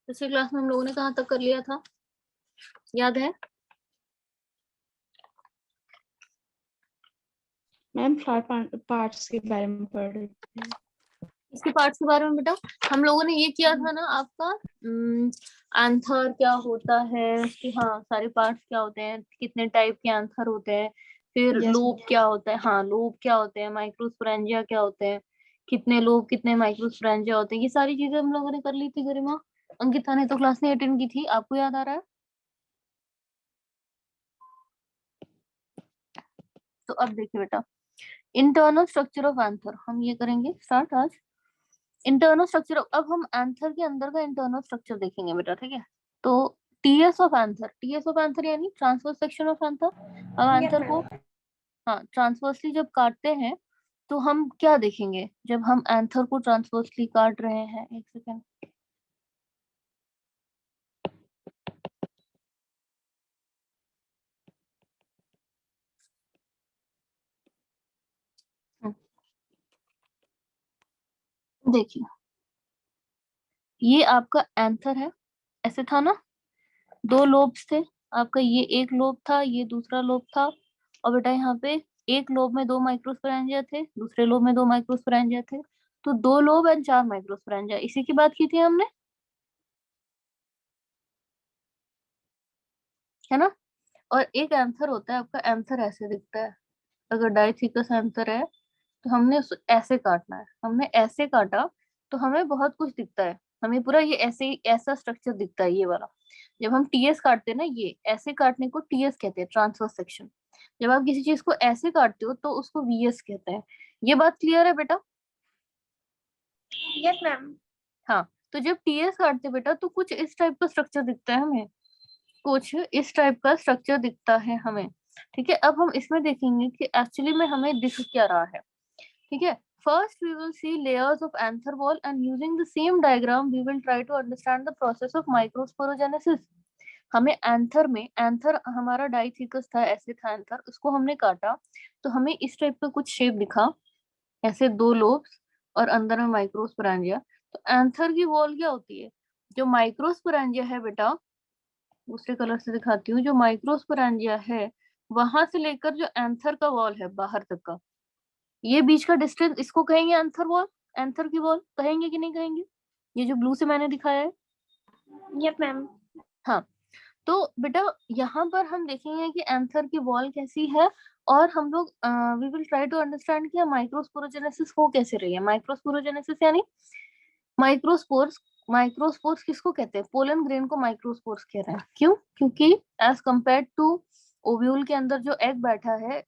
पिछली क्लास में हम लोगों ने कहाँ तक कर लिया था, याद है? मैम 4 पार्ट्स के बारे में पढ़ रहे थे। इसके पार्ट्स के बारे में बेटा हम लोगों ने ये किया था ना, आपका आंसर क्या होता है कि हाँ सारे पार्ट्स क्या होते हैं, कितने टाइप के आंसर होते हैं, फिर Yes, लोब क्या होता है, हाँ लोब क्या होते हैं, माइक्रोस्पोरेंजिया क्या होते हैं, कितने लोब कितने माइक्रोस्पोरेंजिया होते हैं, ये सारी चीजें हम लोगों ने कर ली थी गरिमा। अंकिता ने तो क्लास नहीं अटेंड की थी, आपको याद आ रहा है? तो अब देखिए बेटा, इंटरनल स्ट्रक्चर ऑफ आंसर हम ये करेंगे स्टार्ट आज। इंटरनल स्ट्रक्चर, अब हम आंसर के अंदर का इंटरनल स्ट्रक्चर देखेंगे बेटा, ठीक है? तो TS of answer, TS of answer यानी ट्रांसवर्स सेक्शन ऑफ आंसर। अब आंसर को हाँ ट्रांसवर्सली जब काटते हैं तो हम क्या देखेंगे, जब हम आंसर को ट्रांसवर्सली काट रहे हैं, एक सेकेंड, देखिए ये आपका आंसर है, ऐसे था ना, दो लोब्स थे, आपका ये एक लोब था, ये दूसरा लोब था, और बेटा यहाँ पे एक लोब में दो माइक्रोस्पोरेंजिया थे, दूसरे लोब में दो माइक्रोस्पोरेंजिया थे, तो दो लोब एंड चार माइक्रोस्पोरेंजिया, इसी की बात की थी हमने, है ना? और एक एंथर होता है आपका, एंथर ऐसे दिखता है, अगर डाइथिकस एंथर है तो हमने उस ऐसे काटना है, हमने ऐसे काटा तो हमें बहुत कुछ दिखता है, हमें पूरा ये ऐसे ऐसा स्ट्रक्चर दिखता है, ये वाला। जब हम टीएस काटते हैं ना, ये ऐसे काटने को टीएस कहते हैं, ट्रांसवर्स सेक्शन। जब आप किसी चीज को ऐसे काटते हो तो उसको वीएस कहते हैं। ये बात क्लियर है बेटा? Yes ma'am. हाँ, तो जब टीएस काटते हैं बेटा तो कुछ इस टाइप का स्ट्रक्चर दिखता है हमें, कुछ इस टाइप का स्ट्रक्चर दिखता है हमें, ठीक है? अब हम इसमें देखेंगे कि एक्चुअली में हमें दिख क्या रहा है, ठीक है? First, we will see layers of anther wall, and using the same diagram, we will try to understand the process of microsporogenesis. हमें एंथर में, एंथर हमारा डाइथिकस था, ऐसे था एंथर, उसको हमने काटा तो हमें इस टाइप का कुछ शेप दिखा, ऐसे दो लोब्स और अंदर में माइक्रोस्पोरेंजिया। तो एंथर की वॉल क्या होती है? जो माइक्रोस्पोरेंजिया है बेटा, दूसरे कलर से दिखाती हूँ, जो माइक्रोस्पोरेंजिया है वहां से लेकर जो एंथर का वॉल है बाहर तक का, ये बीच का डिस्टेंस, इसको कहेंगे एंथर वॉल, एंथर की वॉल कहेंगे कि नहीं कहेंगे? ये जो ब्लू से मैंने दिखाया है। Yes ma'am. हाँ, तो बेटा यहाँ पर हम देखेंगे कि एंथर की वॉल कैसी है, और हम लोग we will try to understand कि माइक्रोस्पोरोजेनेसिस हो कैसे रही है। माइक्रोस्पोरोजेनेसिस यानी माइक्रोस्पोर्स, माइक्रोस्पोर्स किसको कहते हैं? पोलन ग्रेन को माइक्रोस्पोर्स कह रहे हैं, क्यों? क्योंकि एज कंपेयर टू ओव्यूल के अंदर जो एग बैठा है,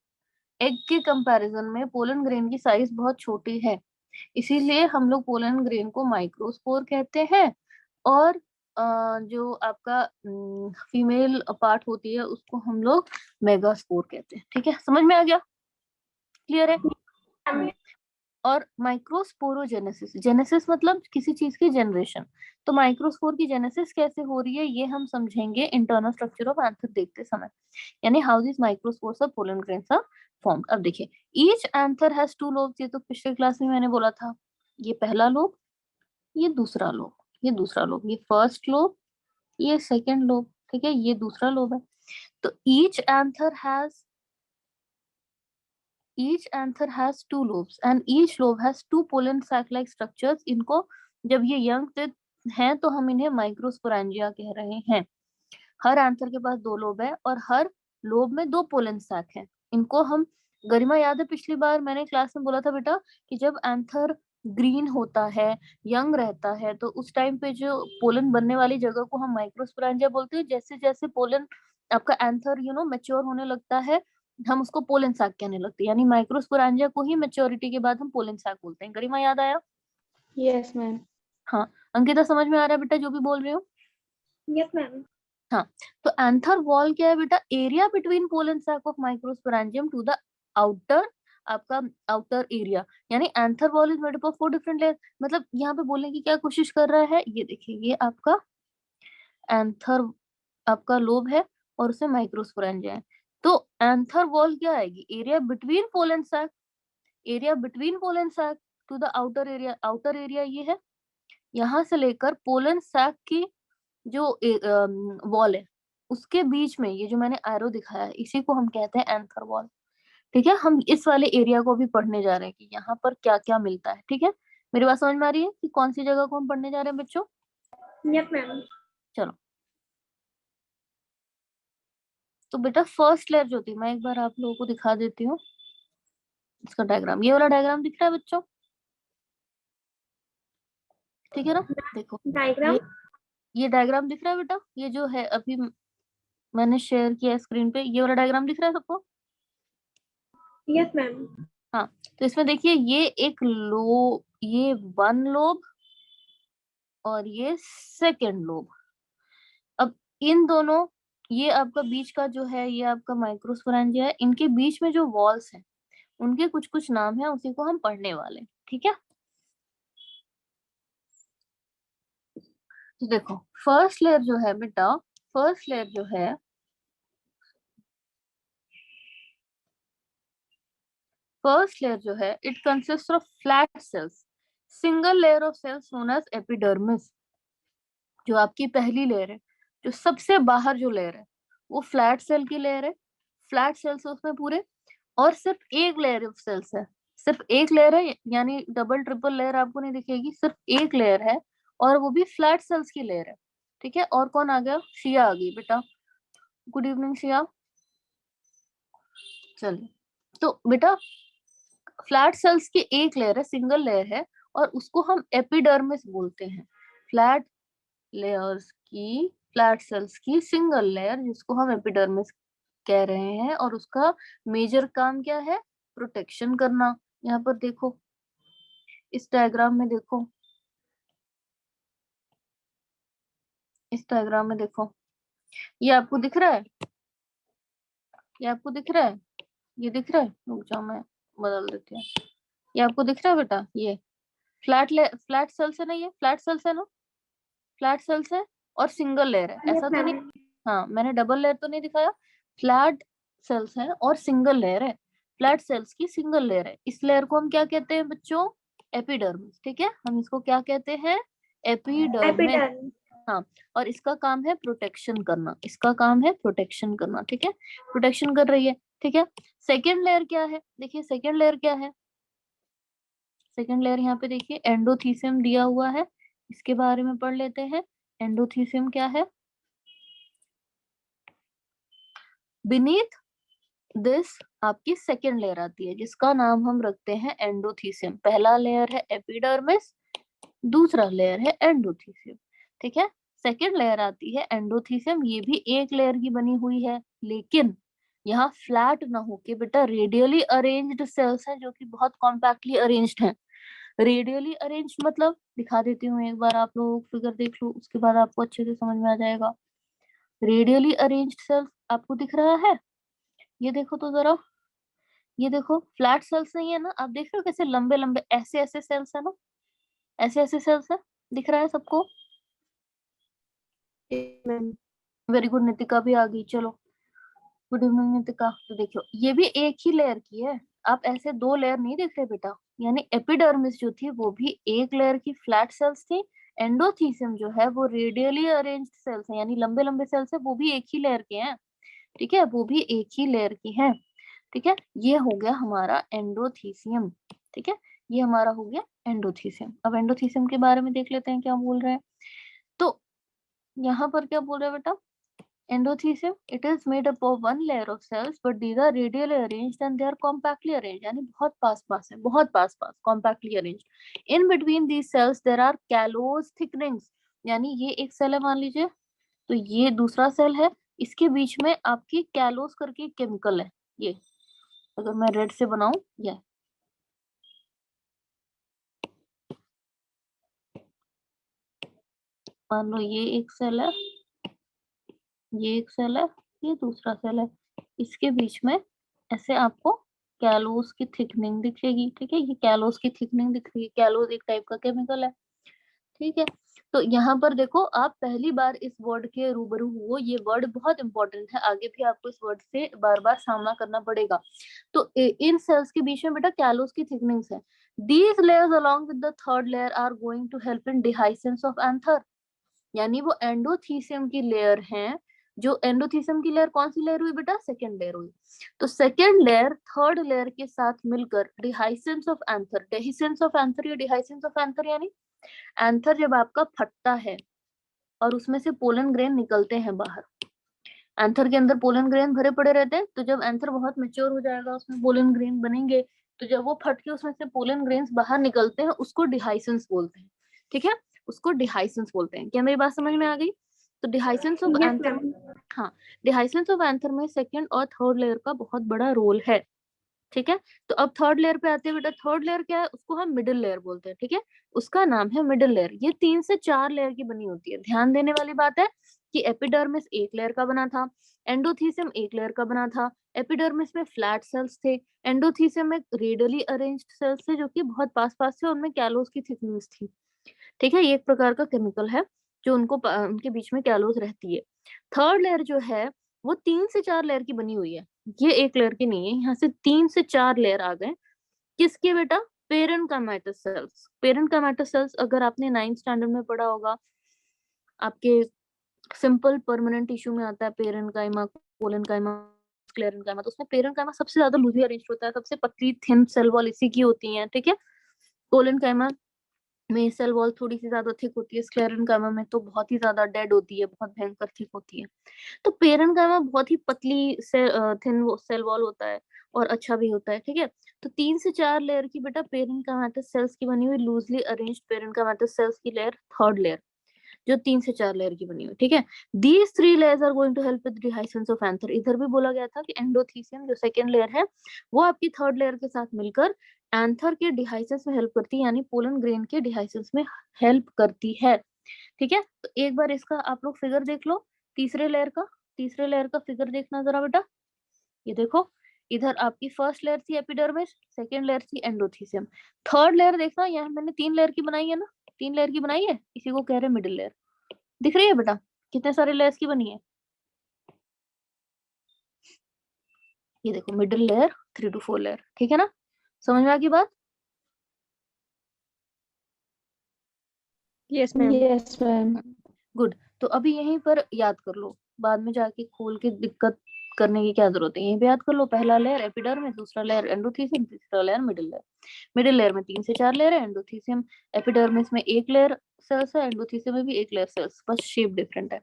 एग के कंपैरिजन में पोलन ग्रेन की साइज बहुत छोटी है, इसीलिए हम लोग पोलन ग्रेन को माइक्रोस्पोर कहते हैं। और जो आपका फीमेल पार्ट होती है उसको हम लोग मेगास्पोर कहते हैं, ठीक है? समझ में आ गया? क्लियर है? और माइक्रोस्पोरोजेनेसिस, जेनेसिस मतलब किसी चीज की जनरेशन, तो माइक्रोस्पोर की जेनेसिस कैसे हो रही है ये हम समझेंगे इंटरनल स्ट्रक्चर ऑफ एंथर देखते समय, यानी how this microspores of pollen grains are formed. अब देखिए, each anther has two lobes, ये तो पिछले क्लास में मैंने बोला था, ये पहला लोब, ये दूसरा लोब, ये दूसरा लोब, ये फर्स्ट लोब, ये सेकंड लोब, ठीक है? ये दूसरा लोब है। तो each anther has two lobes and each lobe has two pollen sac like structures। इनको जब ये यंग हैं तो हम इन्हें माइक्रोस्पोरेंजिया कह रहे हैं। हर एंथर के पास दो लोब है और हर लोब में दो पोलन सैक हैं। इनको हम, गरिमा याद है पिछली बार मैंने क्लास में बोला था बेटा कि जब एंथर ग्रीन होता है, यंग रहता है, तो उस टाइम पे जो पोलन बनने वाली जगह को हम माइक्रोस्पोरेंजिया बोलते हैं। जैसे जैसे पोलन आपका एंथर मैच्योर होने लगता है, हम उसको पोलन सैक कहने लगते हैं, यानी माइक्रोस्पोरेंजिया को ही मेच्योरिटी के बाद हम पोलन सैक बोलते हैं। गरिमा याद आया? Yes ma'am. हाँ, अंकिता समझ में आ रहा है बेटा जो भी बोल रही हूँ? Yes ma'am. हाँ, तो एंथर वॉल क्या है बेटा? Area between pollen sac of microsporangium to the outer, आपका आउटर एरिया, यानी anther wall is made up of 4 different layer. मतलब यहाँ पे बोलने की क्या कोशिश कर रहा है, ये देखिए, ये आपका एंथर, आपका लोब है और उसमें माइक्रोस्पोरेंजिया है। तो एंथर वॉल क्या आएगी? Area between pollen sac, area between pollen sac to the outer area, outer area ये है, यहाँ से लेकर पोलन सैक की जो वॉल है उसके बीच में ये जो मैंने एरो दिखाया है इसी को हम कहते हैं एंथर वॉल। ठीक है, हम इस वाले एरिया को भी पढ़ने जा रहे हैं कि यहाँ पर क्या क्या मिलता है। ठीक है, मेरी बात समझ में आ रही है कि कौन सी जगह को हम पढ़ने जा रहे हैं बच्चों? Yes ma'am. चलो, तो बेटा फर्स्ट लेयर जो थी मैं एक बार आप लोगों को दिखा देती हूँ इसका डायग्राम। ये वाला डायग्राम दिख रहा है बच्चों? ठीक है ना, देखो डायग्राम। ये डायग्राम दिख रहा है बेटा, ये जो है अभी मैंने शेयर किया स्क्रीन पे, ये वाला डायग्राम दिख रहा है सबको? Yes ma'am. हाँ, तो इसमें देखिए ये एक ये वन लोब और ये सेकेंड लोब। अब इन दोनों, ये आपका बीच का जो है ये आपका माइक्रोस्पोरेंजिया है, इनके बीच में जो वॉल्स हैं उनके कुछ कुछ नाम है, उसी को हम पढ़ने वाले हैं। ठीक है, तो देखो फर्स्ट लेयर जो है बेटा, फर्स्ट लेयर जो है फर्स्ट लेयर जो है it consist of flat cells, single layer of cells known as epidermis. जो आपकी पहली लेयर है, जो सबसे बाहर जो लेयर है वो फ्लैट सेल की लेयर है। फ्लैट सेल्स है उसमें पूरे, और सिर्फ एक लेयर ऑफ सेल्स है, सिर्फ एक लेयर है, यानी डबल ट्रिपल लेयर आपको नहीं दिखेगी, सिर्फ एक लेयर है और वो भी फ्लैट सेल्स की लेयर है। ठीक है, और कौन आ गया? शिया आ गई बेटा। गुड इवनिंग शिया। चलिए, तो बेटा फ्लैट सेल्स की एक लेयर है, सिंगल लेयर है, और उसको हम एपिडर्मिस बोलते हैं। फ्लैट लेयर्स की, फ्लैट सेल्स की सिंगल लेयर जिसको हम एपिडर्मिस कह रहे हैं, और उसका मेजर काम क्या है? प्रोटेक्शन करना। यहाँ पर देखो, इस डायग्राम में देखो, इस डायग्राम में देखो, ये आपको दिख रहा है? ये आपको दिख रहा है? ये दिख रहा है? रुक जाओ मैं बदल देती हूँ। ये आपको दिख रहा है बेटा? ये फ्लैट सेल्स है ना, ये फ्लैट सेल्स है ना, फ्लैट सेल्स है और सिंगल लेयर है, यस ऐसा तो नहीं? मैम। हाँ, मैंने डबल लेयर तो नहीं दिखाया। फ्लैट सेल्स है और सिंगल लेयर है, फ्लैट सेल्स की सिंगल लेयर है। इस लेयर को हम क्या कहते हैं बच्चों? एपिडर्मिस। ठीक है, हम इसको क्या कहते हैं? एपिडर्मिस। एपिडर्म। हाँ, और इसका काम है प्रोटेक्शन करना, इसका काम है प्रोटेक्शन करना। ठीक है, प्रोटेक्शन कर रही है। ठीक है, सेकेंड लेयर क्या है? देखिए सेकेंड लेयर क्या है, सेकेंड लेयर यहाँ पे देखिए एंडोथीसियम दिया हुआ है, इसके बारे में पढ़ लेते हैं। एंडोथीसियम क्या है? बीनीथ दिस आपकी सेकेंड लेयर आती है जिसका नाम हम रखते हैं एंडोथीसियम। पहला लेयर है एपिडर्मिस, दूसरा लेयर है एंडोथीसियम। ठीक है, सेकेंड लेयर आती है एंडोथीसियम, ये भी एक लेयर की बनी हुई है, लेकिन यहाँ फ्लैट ना होके बेटा रेडियली अरेंज्ड सेल्स हैं जो कि बहुत कॉम्पैक्टली अरेंज्ड हैं। रेडियली अरेंज्ड मतलब दिखा देती हूँ एक बार, आप लोग फिगर देख लो, उसके बाद आपको अच्छे से समझ में आ जाएगा। रेडियली अरेंज्ड सेल्स आपको दिख रहा है? ये देखो तो जरा, ये देखो फ्लैट सेल्स नहीं है ना, आप देख रहे हो कैसे लंबे लंबे ऐसे ऐसे सेल्स है ना, ऐसे ऐसे सेल्स है, दिख रहा है सबको? मैम। वेरी गुड, नितिका भी आ गई, चलो गुड इवनिंग नितिका। तो देखो ये भी एक ही लेयर की है, आप ऐसे दो लेयर नहीं देख रहे बेटा। यानी एपिडर्मिस जो थी वो भी एक लेयर की फ्लैट सेल्स थी, एंडोथीसियम जो है वो रेडियली अरेंज्ड सेल्स है, यानी लंबे लंबे सेल्स है, वो भी एक ही लेयर के हैं। ठीक है, वो भी एक ही लेयर की है। ठीक है, ये हो गया हमारा एंडोथीसियम। ठीक है, ये हमारा हो गया एंडोथीसियम। अब एंडोथीसियम के बारे में देख लेते हैं क्या बोल रहे हैं। तो यहाँ पर क्या बोल रहे हैं बेटा? Endothecium it is made up of one layer of cells but these are radially arranged and they are compactly arranged, यानी बहुत पास पास है, बहुत पास पास, compactly arranged. In between these cells there are callose thickenings, यानी ये एक सेल है मान लीजिए, तो ये दूसरा सेल है, इसके बीच में आपकी कैलोज करके केमिकल है। ये अगर मैं रेड से बनाऊं, ये मान लो ये एक सेल है, ये एक सेल है, ये दूसरा सेल है, इसके बीच में ऐसे आपको कैलोस की थिकनिंग दिखेगी। ठीक है, ये कैलोस की थिकनिंग दिख रही है, कैलोस एक टाइप का केमिकल है। ठीक है, तो यहाँ पर देखो आप पहली बार इस वर्ड के रूबरू हुए, ये वर्ड बहुत इंपॉर्टेंट है, आगे भी आपको इस वर्ड से बार बार सामना करना पड़ेगा। तो इन सेल्स के बीच में बेटा कैलोस की थिकनिंग्स है। These layers along with the third layer are going to help in dehiscence of anther. यानी वो एंडोथीसियम की लेयर है। जो एंडोथीसियम की लेयर कौन सी लेयर हुई बेटा? सेकेंड लेयर हुई। तो सेकेंड लेयर थर्ड लेयर के साथ मिलकर dehiscence of anther, dehiscence of anther या डिहाइसेंस ऑफ एंथर, यानी एंथर जब आपका फटता है और उसमें से पोलन ग्रेन निकलते हैं बाहर। एंथर के अंदर पोलन ग्रेन भरे पड़े रहते हैं, तो जब एंथर बहुत मेच्योर हो जाएगा, उसमें पोलन ग्रेन बनेंगे, तो जब वो फट के उसमें से पोलन ग्रेन्स बाहर निकलते हैं, उसको डिहाइसेंस बोलते हैं। ठीक है, उसको डिहाइसेंस बोलते हैं। क्या मेरी बात समझ में आ गई? तो डिहाइसेंस ऑफ यस एंथर, मैम। हाँ, डिहाइसेंस ऑफ एंथर में सेकंड और थर्ड लेयर का बहुत बड़ा रोल है। ठीक है, तो अब थर्ड लेयर पे आते हैं बेटा। थर्ड लेयर क्या है? उसको हम मिडिल लेयर बोलते हैं। ठीक है, उसका नाम है मिडिल लेयर। ये 3 से 4 लेयर की बनी होती है। ध्यान देने वाली बात है कि एपिडर्मिस एक लेयर का बना था, एंडोथीसियम एक लेयर का बना था। एपिडर्मिस में फ्लैट सेल्स थे, एंडोथीसियम में रेडियली अरेंज्ड सेल्स थे जो कि बहुत पास पास थे, उनमें कैलोस की थिकनेस थी। ठीक है, ये एक प्रकार का केमिकल है जो उनके बीच में कैलोस रहती है। थर्ड लेयर जो है वो 3 से 4 लेयर की बनी हुई है, ये एक लेयर की नहीं है। यहाँ से 3 से 4 लेयर आ गए। किसके बेटा? पेरेन्काइमाटस सेल्स। पेरेन्काइमाटस सेल्स अगर आपने 9th स्टैंडर्ड में पढ़ा होगा, आपके सिंपल परमानेंट टिश्यू में आता है पेरेन्काइमा, कोलेनकाइमा, स्क्लेरेन्काइमा। तो उसमें पेरेन्काइमा सबसे ज्यादा लूजली अरेंज होता है, सबसे पतली थिन सेल वॉल इसी की होती है। ठीक है, कोलेनकाइमा में सेल वॉल थोड़ी सी ज्यादा थिक होती है, स्क्लेरेन्काइमा में तो बहुत ही ज्यादा डेड होती है, बहुत भयंकर थिक होती है। तो पेरेन्काइमा बहुत ही पतली से थिन सेल वॉल होता है और अच्छा भी होता है। ठीक है, तो 3 से 4 लेयर की बेटा पेरेन्काइमाटस सेल्स की बनी हुई लूजली अरेंज्ड पेरेन्काइमाटस सेल्स की लेयर थर्ड लेयर, जो 3 से 4 लेयर की बनी हुई। ठीक है, these 3 layers are going to help with dehiscence of anther. इधर भी बोला गया था कि एंडोथीसियम जो सेकंड लेयर है वो आपकी थर्ड लेयर के साथ मिलकर एंथर के डिहाइसेंस में हेल्प करती है, यानी पोलन ग्रेन के डिहाइसेंस में हेल्प करती है। ठीक है, तो एक बार इसका आप लोग फिगर देख लो, तीसरे लेयर का। तीसरे लेयर का फिगर देखना जरा बेटा, ये देखो। इधर आपकी फर्स्ट लेयर थी एपिडर्मिस, सेकंड लेयर थी एंडोथीसियम। थर्ड लेयर देखना, यहाँ मैंने 3 लेयर की बनाई है ना, 3 लेयर की बनाई है, इसी को कह रहे हैं मिडिल लेयर। दिख रही है बेटा कितने सारे लेयर्स की बनी है? ये देखो मिडिल लेयर, 3 to 4 लेयर। ठीक है ना, समझ में आ गई बात? Yes ma'am. Yes ma'am. Good. तो अभी यहीं पर याद कर लो, बाद में जाके खोल के दिक्कत करने की क्या जरूरत है। यहीं पे याद कर लो, पहला लेयर एपिडर्मिस, दूसरा लेयर एंडोथीसियम, तीसरा layer middle layer. Middle layer में 3 से 4 लेयर है, एंडोथीसियम एपिडर्मिस में एक लेयर सेल्स है, एंडोथीसियम में भी एक लेयर सेल्स, बस शेप डिफरेंट है।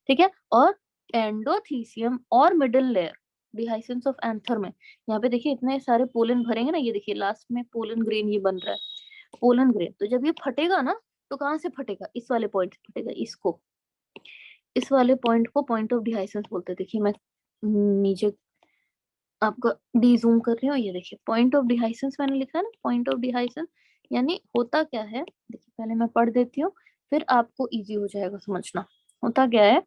ठीक है, और एंडोथीसियम और मिडिल लेयर डिहाइसेंस ऑफ एंथर में, यहाँ पे देखिए इतने सारे पोलन भरेंगे ना, ये देखिए लास्ट में पोलन ग्रेन ये बन रहा है, पोलन ग्रेन। तो जब ये फटेगा ना, तो कहाँ से फटेगा? इस वाले पॉइंट से फटेगा, इसको, इस वाले पॉइंट को पॉइंट ऑफ डिहाइसेंस बोलते हैं। देखिए मैं नीचे आपका डी जूम कर रही हूँ, ये देखिए पॉइंट ऑफ डिहाइसेंस मैंने लिखा है ना, पॉइंट ऑफ डिहाइसेंस। यानी होता क्या है, देखिए पहले मैं पढ़ देती हूँ, फिर आपको इजी हो जाएगा समझना। होता क्या है,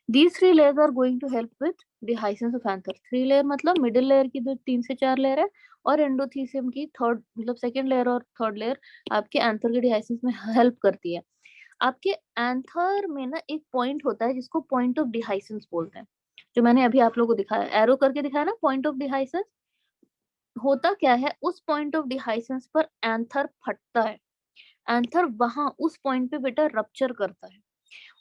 these 3 layers are going to help with dehiscence of anther। 3 layer मतलब मिडिल लेयर की जो 3 से 4 लेयर है, और एंडोथीसियम की थर्ड मतलब सेकंड लेयर और थर्ड लेयर आपके एंथर के डिहाइसेंस में हेल्प करती है। आपके एंथर में ना एक पॉइंट होता है जिसको पॉइंट ऑफ डिहाइसेंस बोलते हैं, जो मैंने अभी आप लोगों को दिखाया, एरो करके दिखाया ना, पॉइंट ऑफ डिहाइसेंस। होता क्या है, उस पॉइंट ऑफ डिहाइसेंस पर एंथर फटता है, एंथर वहां उस पॉइंट पे बेटा रप्चर करता है।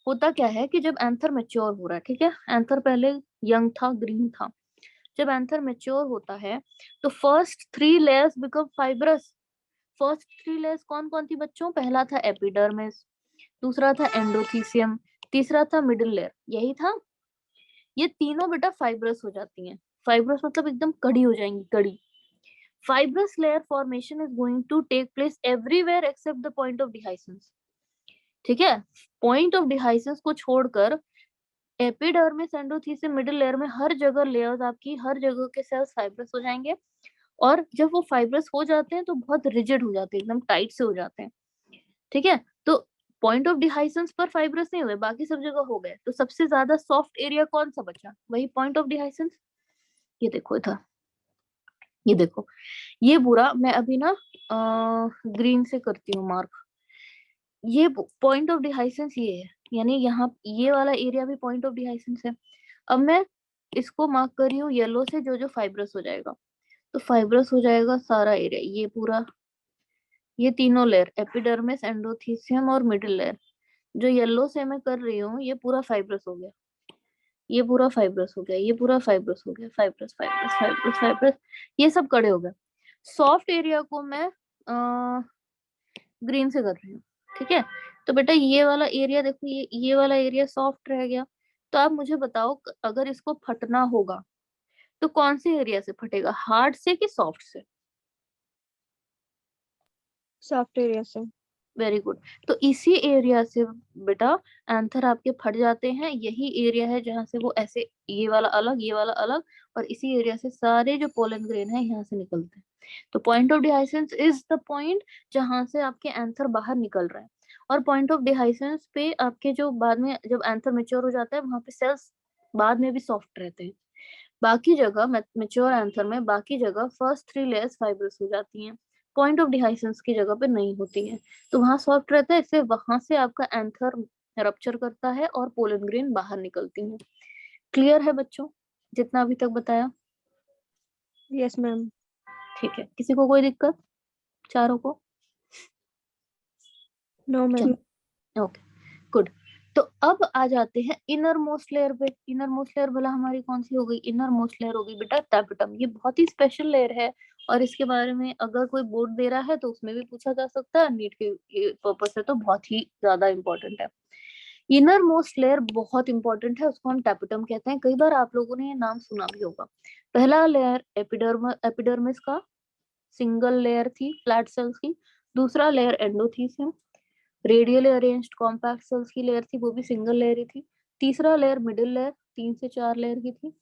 होता क्या है कि जब एंथर मैच्योर हो रहा है, ठीक है, एंथर पहले यंग था, ग्रीन था, जब एंथर मैच्योर होता है तो first 3 layers become fibrous. First 3 layers कौन कौन थी बच्चों? पहला था एपिडर्मिस, दूसरा था एंडोथीसियम, तीसरा था मिडिल लेयर, यही था। ये तीनों बेटा फाइब्रस हो जाती हैं। फाइब्रस मतलब एकदम कड़ी हो जाएंगी, कड़ी। Fibrous layer formation is going to take place everywhere except the point of dehiscence. ठीक है, पॉइंट ऑफ डिहाइसेंस को छोड़कर एपिडर्मिस, एंडोथीसियम, मिडिल लेयर में हर जगह लेयर्स आपकी, हर जगह के सेल्स फाइब्रस हो जाएंगे। और जब वो फाइब्रस हो जाते हैं तो बहुत रिजिड हो जाते हैं, एकदम टाइट से हो जाते हैं। ठीक है, तो पॉइंट ऑफ डिहाइसेंस पर फाइब्रस नहीं हुए, बाकी सब जगह हो गए, तो सबसे ज्यादा सॉफ्ट एरिया कौन सा बचा? वही पॉइंट ऑफ डिहाइसेंस। ये देखो इधर, ये देखो, ये पूरा मैं अभी ना ग्रीन से करती हूँ मार्क। ये पॉइंट ऑफ डिहाइसेंस ये है, यानी यहाँ ये वाला एरिया भी पॉइंट ऑफ डिहाइसेंस है। अब मैं इसको मार्क कर रही हूँ येलो से, जो जो फाइब्रस हो जाएगा, तो फाइब्रस हो जाएगा सारा एरिया, ये पूरा, ये तीनों लेयर एपिडर्मिस, एंडोथीसियम और मिडिल लेयर, जो येलो से मैं कर रही हूँ ये पूरा फाइब्रस हो गया, ये पूरा फाइब्रस हो गया, ये पूरा फाइब्रस हो गया, फाइब्रस फाइब्रस फाइब्रस फाइब्रस, ये सब कड़े हो गए। सॉफ्ट एरिया को मैं ग्रीन से कर रही हूँ, ठीक है। तो बेटा ये वाला एरिया देखो, ये वाला एरिया सॉफ्ट रह गया। तो आप मुझे बताओ अगर इसको फटना होगा तो कौन से एरिया से फटेगा, हार्ड से कि सॉफ्ट से? सॉफ्ट एरिया से। Very good. तो इसी एरिया से बेटा एंथर आपके फट जाते हैं, यही एरिया है जहां से वो ऐसे ये वाला अलग, ये वाला अलग, और इसी एरिया से सारे जो पोलन ग्रेन है यहाँ से निकलते हैं। तो point of dehiscence is the point जहां से आपके एंथर बाहर निकल रहे हैं। और पॉइंट ऑफ डिहाइसेंस पे आपके जो बाद में जब एंथर मेच्योर हो जाता है वहां पे सेल्स बाद में भी सॉफ्ट रहते हैं। बाकी जगह मेच्योर एंथर में बाकी जगह फर्स्ट 3 लेयर्स फाइब्रस हो जाती हैं, पॉइंट ऑफ डिहाइसेंस की जगह पे नहीं होती है। तो वहां सॉफ्ट रहता है, इससे वहां से आपका एंथर रप्चर करता है और पोलन ग्रेन बाहर निकलती है। क्लियर है बच्चों जितना अभी तक बताया? Yes ma'am. ठीक है, किसी को कोई दिक्कत चारों को? No ma'am. Okay good. तो अब आ जाते हैं इनर मोस्ट लेयर पे। इनर मोस्ट लेयर भला हमारी कौन सी हो गई? इनर मोस्ट लेयर हो गई बेटा टैपेटम। ये बहुत ही स्पेशल लेयर है और इसके बारे में अगर कोई बोर्ड दे रहा है तो उसमें भी पूछा जा सकता है, नीट के पर्पज से तो बहुत ही ज्यादा इंपॉर्टेंट है। इनर मोस्ट लेयर बहुत इंपॉर्टेंट है, उसको हम टैपेटम कहते हैं। कई बार आप लोगों ने ये नाम सुना भी होगा। पहला लेयर एपिडर्मिस का सिंगल लेयर थी फ्लैट सेल्स की। दूसरा layer endothecium radially arranged compact cells की लेयर थी, वो भी सिंगल लेयर ही थी। तीसरा लेयर मिडिल लेयर 3 से 4 लेयर की थी।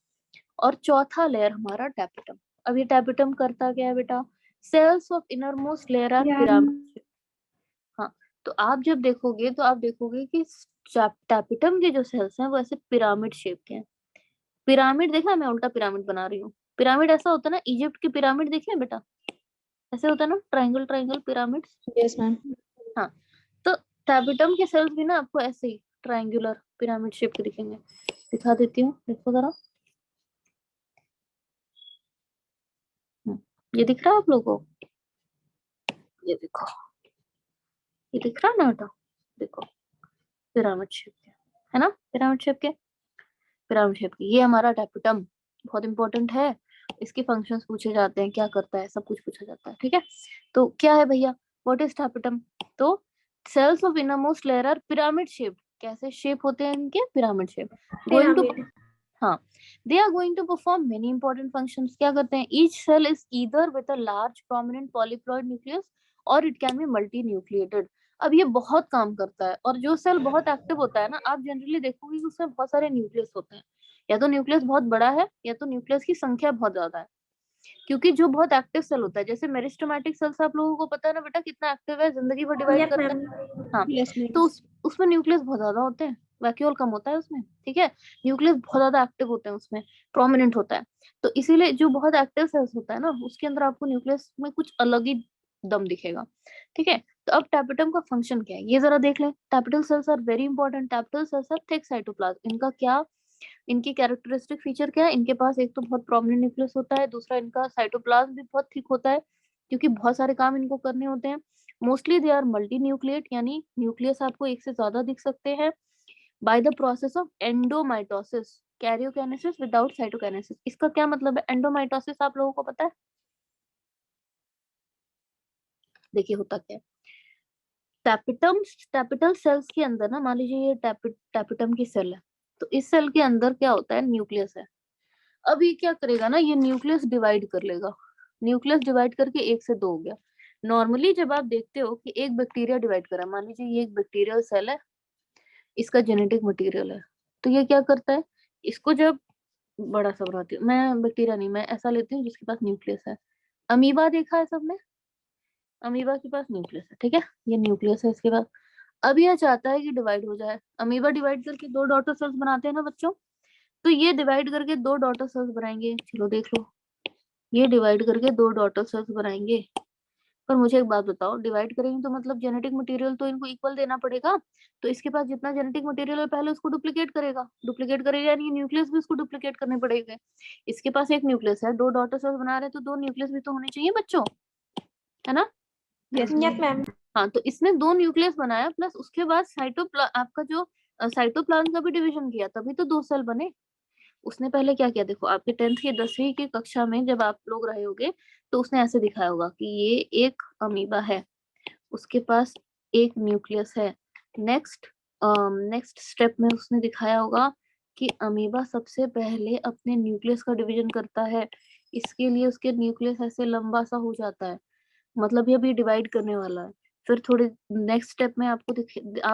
और चौथा लेयर हमारा टैपेटम। अब ये टैपेटम करता क्या है बेटा? Cells of inner most layer are यार पिरामिड। हाँ, तो आप जब देखोगे तो आप देखोगे कि टैपेटम के जो सेल्स हैं वो ऐसे पिरामिड शेप के हैं। पिरामिड देखा, मैं उल्टा पिरामिड बना रही हूँ। पिरामिड ऐसा होता है ना, इजिप्ट के पिरामिड देखिए बेटा, ऐसे होता है ना, triangle triangle pyramid. Yes ma'am. हाँ, तो टैपेटम के सेल्स भी ना आपको ऐसे ही ट्रायंगुलर पिरामिड शेप के दिखेंगे। दिखा देती हूँ, देखो जरा। ये दिख रहा है आप लोगों को? ये देखो, ये दिख रहा है ना बेटा? देखो, पिरामिड शेप के है ना, पिरामिड शेप के, पिरामिड शेप की। ये हमारा टैपेटम बहुत इंपॉर्टेंट है। इसके फंक्शंस पूछे जाते हैं, क्या करता है, सब कुछ पूछा जाता है, ठीक है। तो क्या है भैया, व्हाट इज टैपेटम? तो cells of innermost layer are pyramid shape. कैसे शेप होते हैं इनके? Pyramid shape. Going to, pyramid. हाँ, they are going to perform many important functions. क्या करते हैं? Each cell is either with a large prominent polyploid nucleus और it can be multinucleated. अब ये बहुत काम करता है, और जो सेल बहुत एक्टिव होता है ना, आप जनरली देखोगे कि उसमें बहुत सारे न्यूक्लियस होते हैं। या तो न्यूक्लियस बहुत बड़ा है या तो न्यूक्लियस की संख्या बहुत ज्यादा है। क्योंकि जो बहुत एक्टिव सेल होता है, जैसे मेरिस्टेमेटिक सेल्स आप लोगों को पता है ना बेटा कितना एक्टिव है, जिंदगी भर डिवाइड यस करते मैम। हैं। हाँ, यस मैम। तो उसमें न्यूक्लियस बहुत ज्यादा होते हैं, वैक्यूल कम होता है उसमें, ठीक है। न्यूक्लियस बहुत ज्यादा एक्टिव होते हैं उसमें, प्रोमिनेंट होता है। तो इसीलिए जो बहुत एक्टिव सेल्स होता है ना, उसके अंदर आपको न्यूक्लियस में कुछ अलग ही दम दिखेगा, ठीक है। तो अब टैपेटम का फंक्शन क्या है ये जरा देख लें। Tapetal cells are very important. Tapetal cells are thick cytoplasm. इनका क्या, इनकी कैरेक्टरिस्टिक फीचर क्या है? इनके पास एक तो बहुत प्रोमिनेंट न्यूक्लियस होता है, दूसरा इनका साइटोप्लाज्म भी बहुत थिक होता है, क्योंकि बहुत सारे काम इनको करने होते हैं। Mostly they are multi nucleate, यानी न्यूक्लियस आपको एक से ज्यादा दिख सकते हैं। By the process of endomitosis, karyokinesis without cytokinesis. इसका क्या मतलब है? एंडोमाइटोसिस आप लोगों को पता है? देखिए होता क्या है, टैपेटम टैपेटल सेल्स के अंदर ना, मान लीजिए ये टैपेटम की सेल है, तो इस सेल के अंदर क्या होता है? न्यूक्लियस है। अब ये क्या करेगा ना, ये न्यूक्लियस डिवाइड कर लेगा। न्यूक्लियस डिवाइड करके 1 से 2 हो गया। नॉर्मली जब आप देखते हो कि एक बैक्टीरिया डिवाइड करा, मान लीजिए ये एक बैक्टीरियल सेल है, इसका जेनेटिक मटेरियल है, तो ये क्या करता है, इसको जब बड़ा सा बनाती हूँ मैं, बैक्टीरिया नहीं, मैं ऐसा लेती हूँ जिसके पास न्यूक्लियस है। अमीबा देखा है सबने? अमीबा के पास न्यूक्लियस है, ठीक है, ये न्यूक्लियस है इसके पास। अब यह चाहता है कि डिवाइड हो जाए। अमीबा डिवाइड करके 2 डॉटर सेल्स बनाते हैं ना बच्चों, तो ये डिवाइड करके 2 डॉटर सेल्स बनाएंगे। चलो देख लो, ये डिवाइड करके 2 डॉटर सेल्स बनाएंगे। पर मुझे एक बात बताओ, डिवाइड करेंगे तो मतलब जेनेटिक मटेरियल तो इनको इक्वल देना पड़ेगा। तो इसके पास जितना जेनेटिक मटेरियल है पहले उसको डुप्लीकेट करेगा, डुप्लीकेट करेगा यानी न्यूक्लियस भी उसको डुप्लीकेट करने पड़ेगा। इसके पास एक न्यूक्लियस है, 2 डॉटर सेल्स बना रहे हैं, तो 2 न्यूक्लियस भी तो होने चाहिए बच्चों, है ना। Yes ma'am. हाँ, तो इसने 2 न्यूक्लियस बनाया प्लस उसके बाद आपका जो साइटोप्लाज्म का भी डिवीजन किया, तभी तो 2 सेल बने। उसने पहले क्या किया, देखो आपके 10th की 10वीं की कक्षा में जब आप लोग रहे होगे तो उसने ऐसे दिखाया होगा कि ये एक अमीबा है, उसके पास एक न्यूक्लियस है। नेक्स्ट स्टेप में उसने दिखाया होगा कि अमीबा सबसे पहले अपने न्यूक्लियस का डिवीजन करता है, इसके लिए उसके न्यूक्लियस ऐसे लंबा सा हो जाता है, मतलब ये अभी डिवाइड करने वाला है। फिर थोड़े नेक्स्ट स्टेप में आप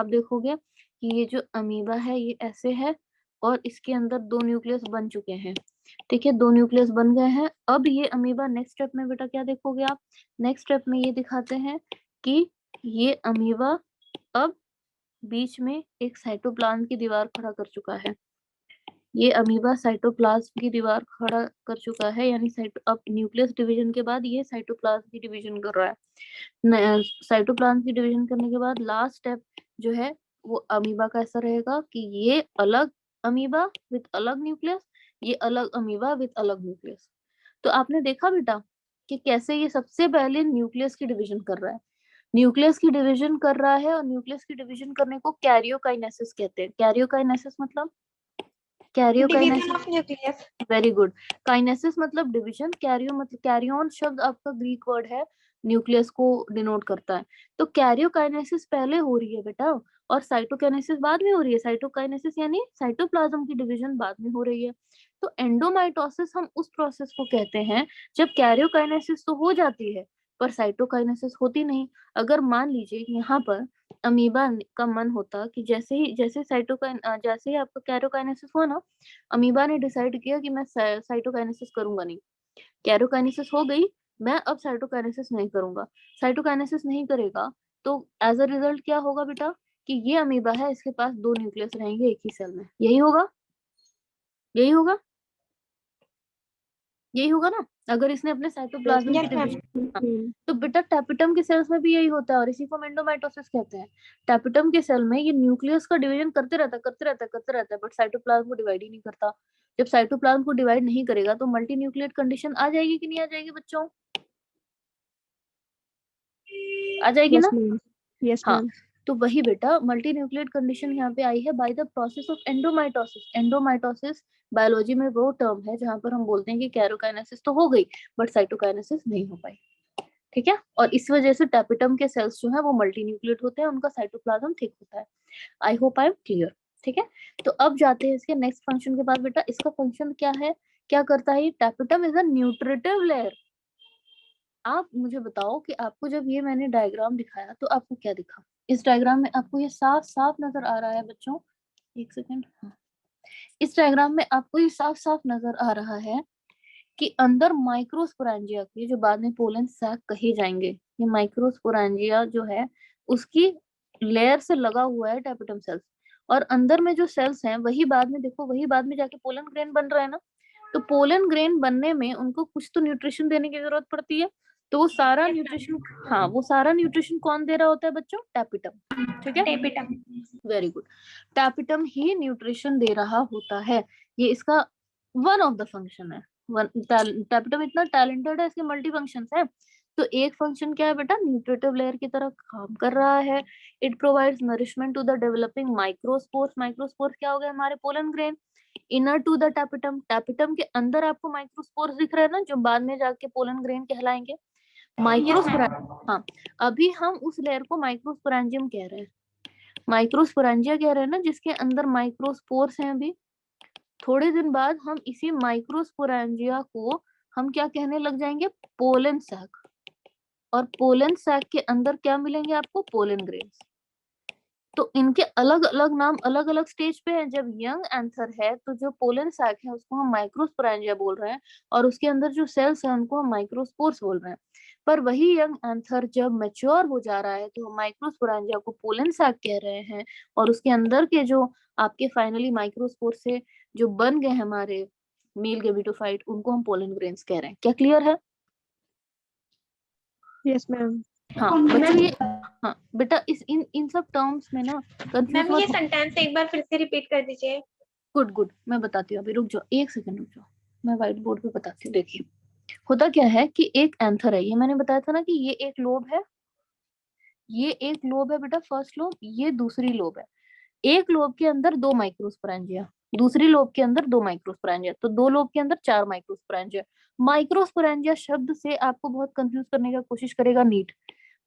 देखोगे कि ये जो अमीबा है ये ऐसे है और इसके अंदर 2 न्यूक्लियस बन चुके हैं। ठीक है, 2 न्यूक्लियस बन गए हैं। अब ये अमीबा नेक्स्ट स्टेप में बेटा क्या देखोगे आप, नेक्स्ट स्टेप में ये दिखाते हैं कि ये अमीबा अब बीच में एक साइटोप्लाज्म की दीवार खड़ा कर चुका है। ये अमीबा साइटोप्लाज्म की दीवार खड़ा कर चुका है, यानी अब न्यूक्लियस डिवीजन के बाद ये साइटोप्लाज्म की डिवीजन कर रहा है। साइटोप्लाज्म की डिवीजन करने के बाद लास्ट स्टेप जो है वो अमीबा का ऐसा रहेगा कि ये अलग अमीबा विद अलग न्यूक्लियस, ये अलग अमीबा विद अलग न्यूक्लियस। तो आपने देखा बेटा कि कैसे ये सबसे पहले न्यूक्लियस की डिवीजन कर रहा है, न्यूक्लियस की डिवीजन कर रहा है, और न्यूक्लियस की डिवीजन करने को कैरियोकाइनेसिस कहते हैं। कैरियोकाइनेसिस मतलब division karyokinesis, of nucleus. Very good. Kinesis मतलब डिवीजन, कैरियन शब्द आपका ग्रीक वर्ड है, न्यूक्लियस को डिनोट करता है। तो कैरियोकाइनेसिस पहले हो रही है बेटा, और साइटोकाइनेसिस बाद में हो रही है। साइटोकाइनेसिस यानी साइटोप्लाज्म की डिवीजन बाद में हो रही है। तो एंडोमाइटोसिस हम उस प्रोसेस को कहते हैं जब कैरियोकाइनेसिस तो हो जाती है पर साइटोकाइनेसिस होती नहीं। अगर मान लीजिए यहाँ पर अमीबा का मन होता कि जैसे ही आपका कैरियोकाइनेसिस हुआ ना, अमीबा ने डिसाइड किया कि मैं साइटोकाइनेसिस करूंगा नहीं, कैरोकाइनेसिस हो गई, मैं अब साइटोकाइनेसिस नहीं करूंगा, साइटोकाइनेसिस नहीं करेगा, तो एज अ रिजल्ट क्या होगा बेटा कि ये अमीबा है, इसके पास 2 न्यूक्लियस रहेंगे एक ही सेल में। यही होगा, यही होगा, यही होगा ना, अगर इसने अपने साइटोप्लाज्म की यस डिवीजन। मैम। तो बेटा टैपिटम के सेल्स में भी यही होता है और इसी को हम एंडोमाइटोसिस कहते हैं। टैपिटम के सेल में ये न्यूक्लियस का डिवीजन करते रहता है बट साइटोप्लाज्म को डिवाइड ही नहीं करता। जब साइटोप्लाज्म को डिवाइड नहीं करेगा तो मल्टी न्यूक्लिएट कंडीशन आ जाएगी कि नहीं आ जाएगी बच्चों, आ जाएगी यस ना। मैम। यस हाँ, मैम। तो वही बेटा मल्टी न्यूक्लिएट कंडीशन यहाँ पे आई है bye the process of एंडोमाइटोसिस। एंडोमाइटोसिस biology में वो टर्म है जहां पर हम बोलते हैं कि कैरोकाइनेसिस तो हो गई बट साइटोकाइनेसिस नहीं हो पाई। ठीक है, और इस वजह से टैपिटम के सेल्स जो है वो मल्टी न्यूक्लिएट होते हैं, उनका साइटोप्लाज्म थिक होता है। I hope I am clear. ठीक है, तो अब जाते हैं इसके नेक्स्ट फंक्शन के पास। बेटा इसका फंक्शन क्या है, क्या करता है, tapetum is a nutritive layer. आप मुझे बताओ कि आपको जब ये मैंने डायग्राम दिखाया तो आपको क्या दिखा, इस डायग्राम में आपको ये साफ साफ नजर आ रहा है बच्चों, एक सेकेंड, हाँ, इस डायग्राम में आपको ये साफ साफ नजर आ रहा है कि अंदर माइक्रोस्पोरेंजिया की, जो बाद में पोलन सैक कहे जाएंगे, ये माइक्रोस्पोरेंजिया जो है उसकी लेयर से लगा हुआ है टैपिटम सेल्स, और अंदर में जो सेल्स हैं वही बाद में देखो, वही बाद में जाके पोलन ग्रेन बन रहा है ना। तो पोलन ग्रेन बनने में उनको कुछ तो न्यूट्रिशन देने की जरूरत पड़ती है, तो वो सारा न्यूट्रिशन, हाँ, वो सारा न्यूट्रिशन कौन दे रहा होता है बच्चों, टैपिटम। ठीक है, टेपिटम। वेरी गुड, टैपिटम ही न्यूट्रिशन दे रहा होता है, ये इसका वन ऑफ द फंक्शन है। टैपिटम इतना टैलेंटेड है, इसके मल्टी फंक्शन है। तो एक फंक्शन क्या है बेटा, न्यूट्रिटिव लेयर की तरह काम कर रहा है। It provides nourishment to the developing microspores. Microspores क्या हो गए हमारे, pollen grain. Inner to the tapetum, tapetum के अंदर आपको माइक्रोस्पोर्स दिख रहे हैं ना, जो बाद में जाके पोलन ग्रेन कहलाएंगे। माइक्रोस्पोरेंजियम, हाँ, अभी हम उस लेयर को माइक्रोस्पोरेंजियम कह रहे हैं, माइक्रोस्पोरेंजिया कह रहे हैं ना, जिसके अंदर माइक्रोस्पोर्स हैं। अभी थोड़े दिन बाद हम इसी माइक्रोस्पोरेंजिया को हम क्या कहने लग जाएंगे, पोलन सैक। और पोलन सैक के अंदर क्या मिलेंगे आपको, पोलन ग्रेन्स। तो इनके अलग अलग नाम अलग अलग स्टेज पे हैं। जब यंग एंथर है तो जो पोलन सैक है उसको हम माइक्रोस्पोरेंजिया बोल रहे हैं, और उसके अंदर जो सेल्स हैं उनको हम माइक्रोस्पोर्स बोल रहे हैं। पर वही यंग एंथर जब मैच्योर हो जा रहा है तो हम माइक्रोस्पोरेंजिया को पोलन सैक कह रहे हैं, और उसके अंदर के जो आपके फाइनली माइक्रोस्पोर से जो बन गए हमारे मेल गेमिटोफाइट, उनको हम पोलन ग्रेन्स कह रहे हैं। क्या क्लियर है। Yes ma'am. हाँ बच्चों ये, हाँ बेटा इस इन इन सब टर्म्स में ना कंफ्यूज मैम मत ये हो। सेंटेंस एक बार फिर से रिपीट कर दीजिए। गुड गुड, मैं बताती हूँ, अभी रुक जाओ, एक सेकंड रुक जाओ, मैं व्हाइट बोर्ड पे बताती हूँ। देखिए होता क्या है कि एक एंथर है, ये मैंने बताया था ना कि ये एक लोब है, ये एक लोब है बेटा, फर्स्ट लोब, ये दूसरी लोब है। एक लोब के अंदर 2 माइक्रोस्पोरेंजिया, दूसरी लोब के अंदर 2 माइक्रोस्पोरेंजिया, तो 2 लोब के अंदर 4 माइक्रोस्पोरेंजिया। माइक्रोस्पोरेंजिया शब्द से आपको बहुत कंफ्यूज करने का कोशिश करेगा नीट।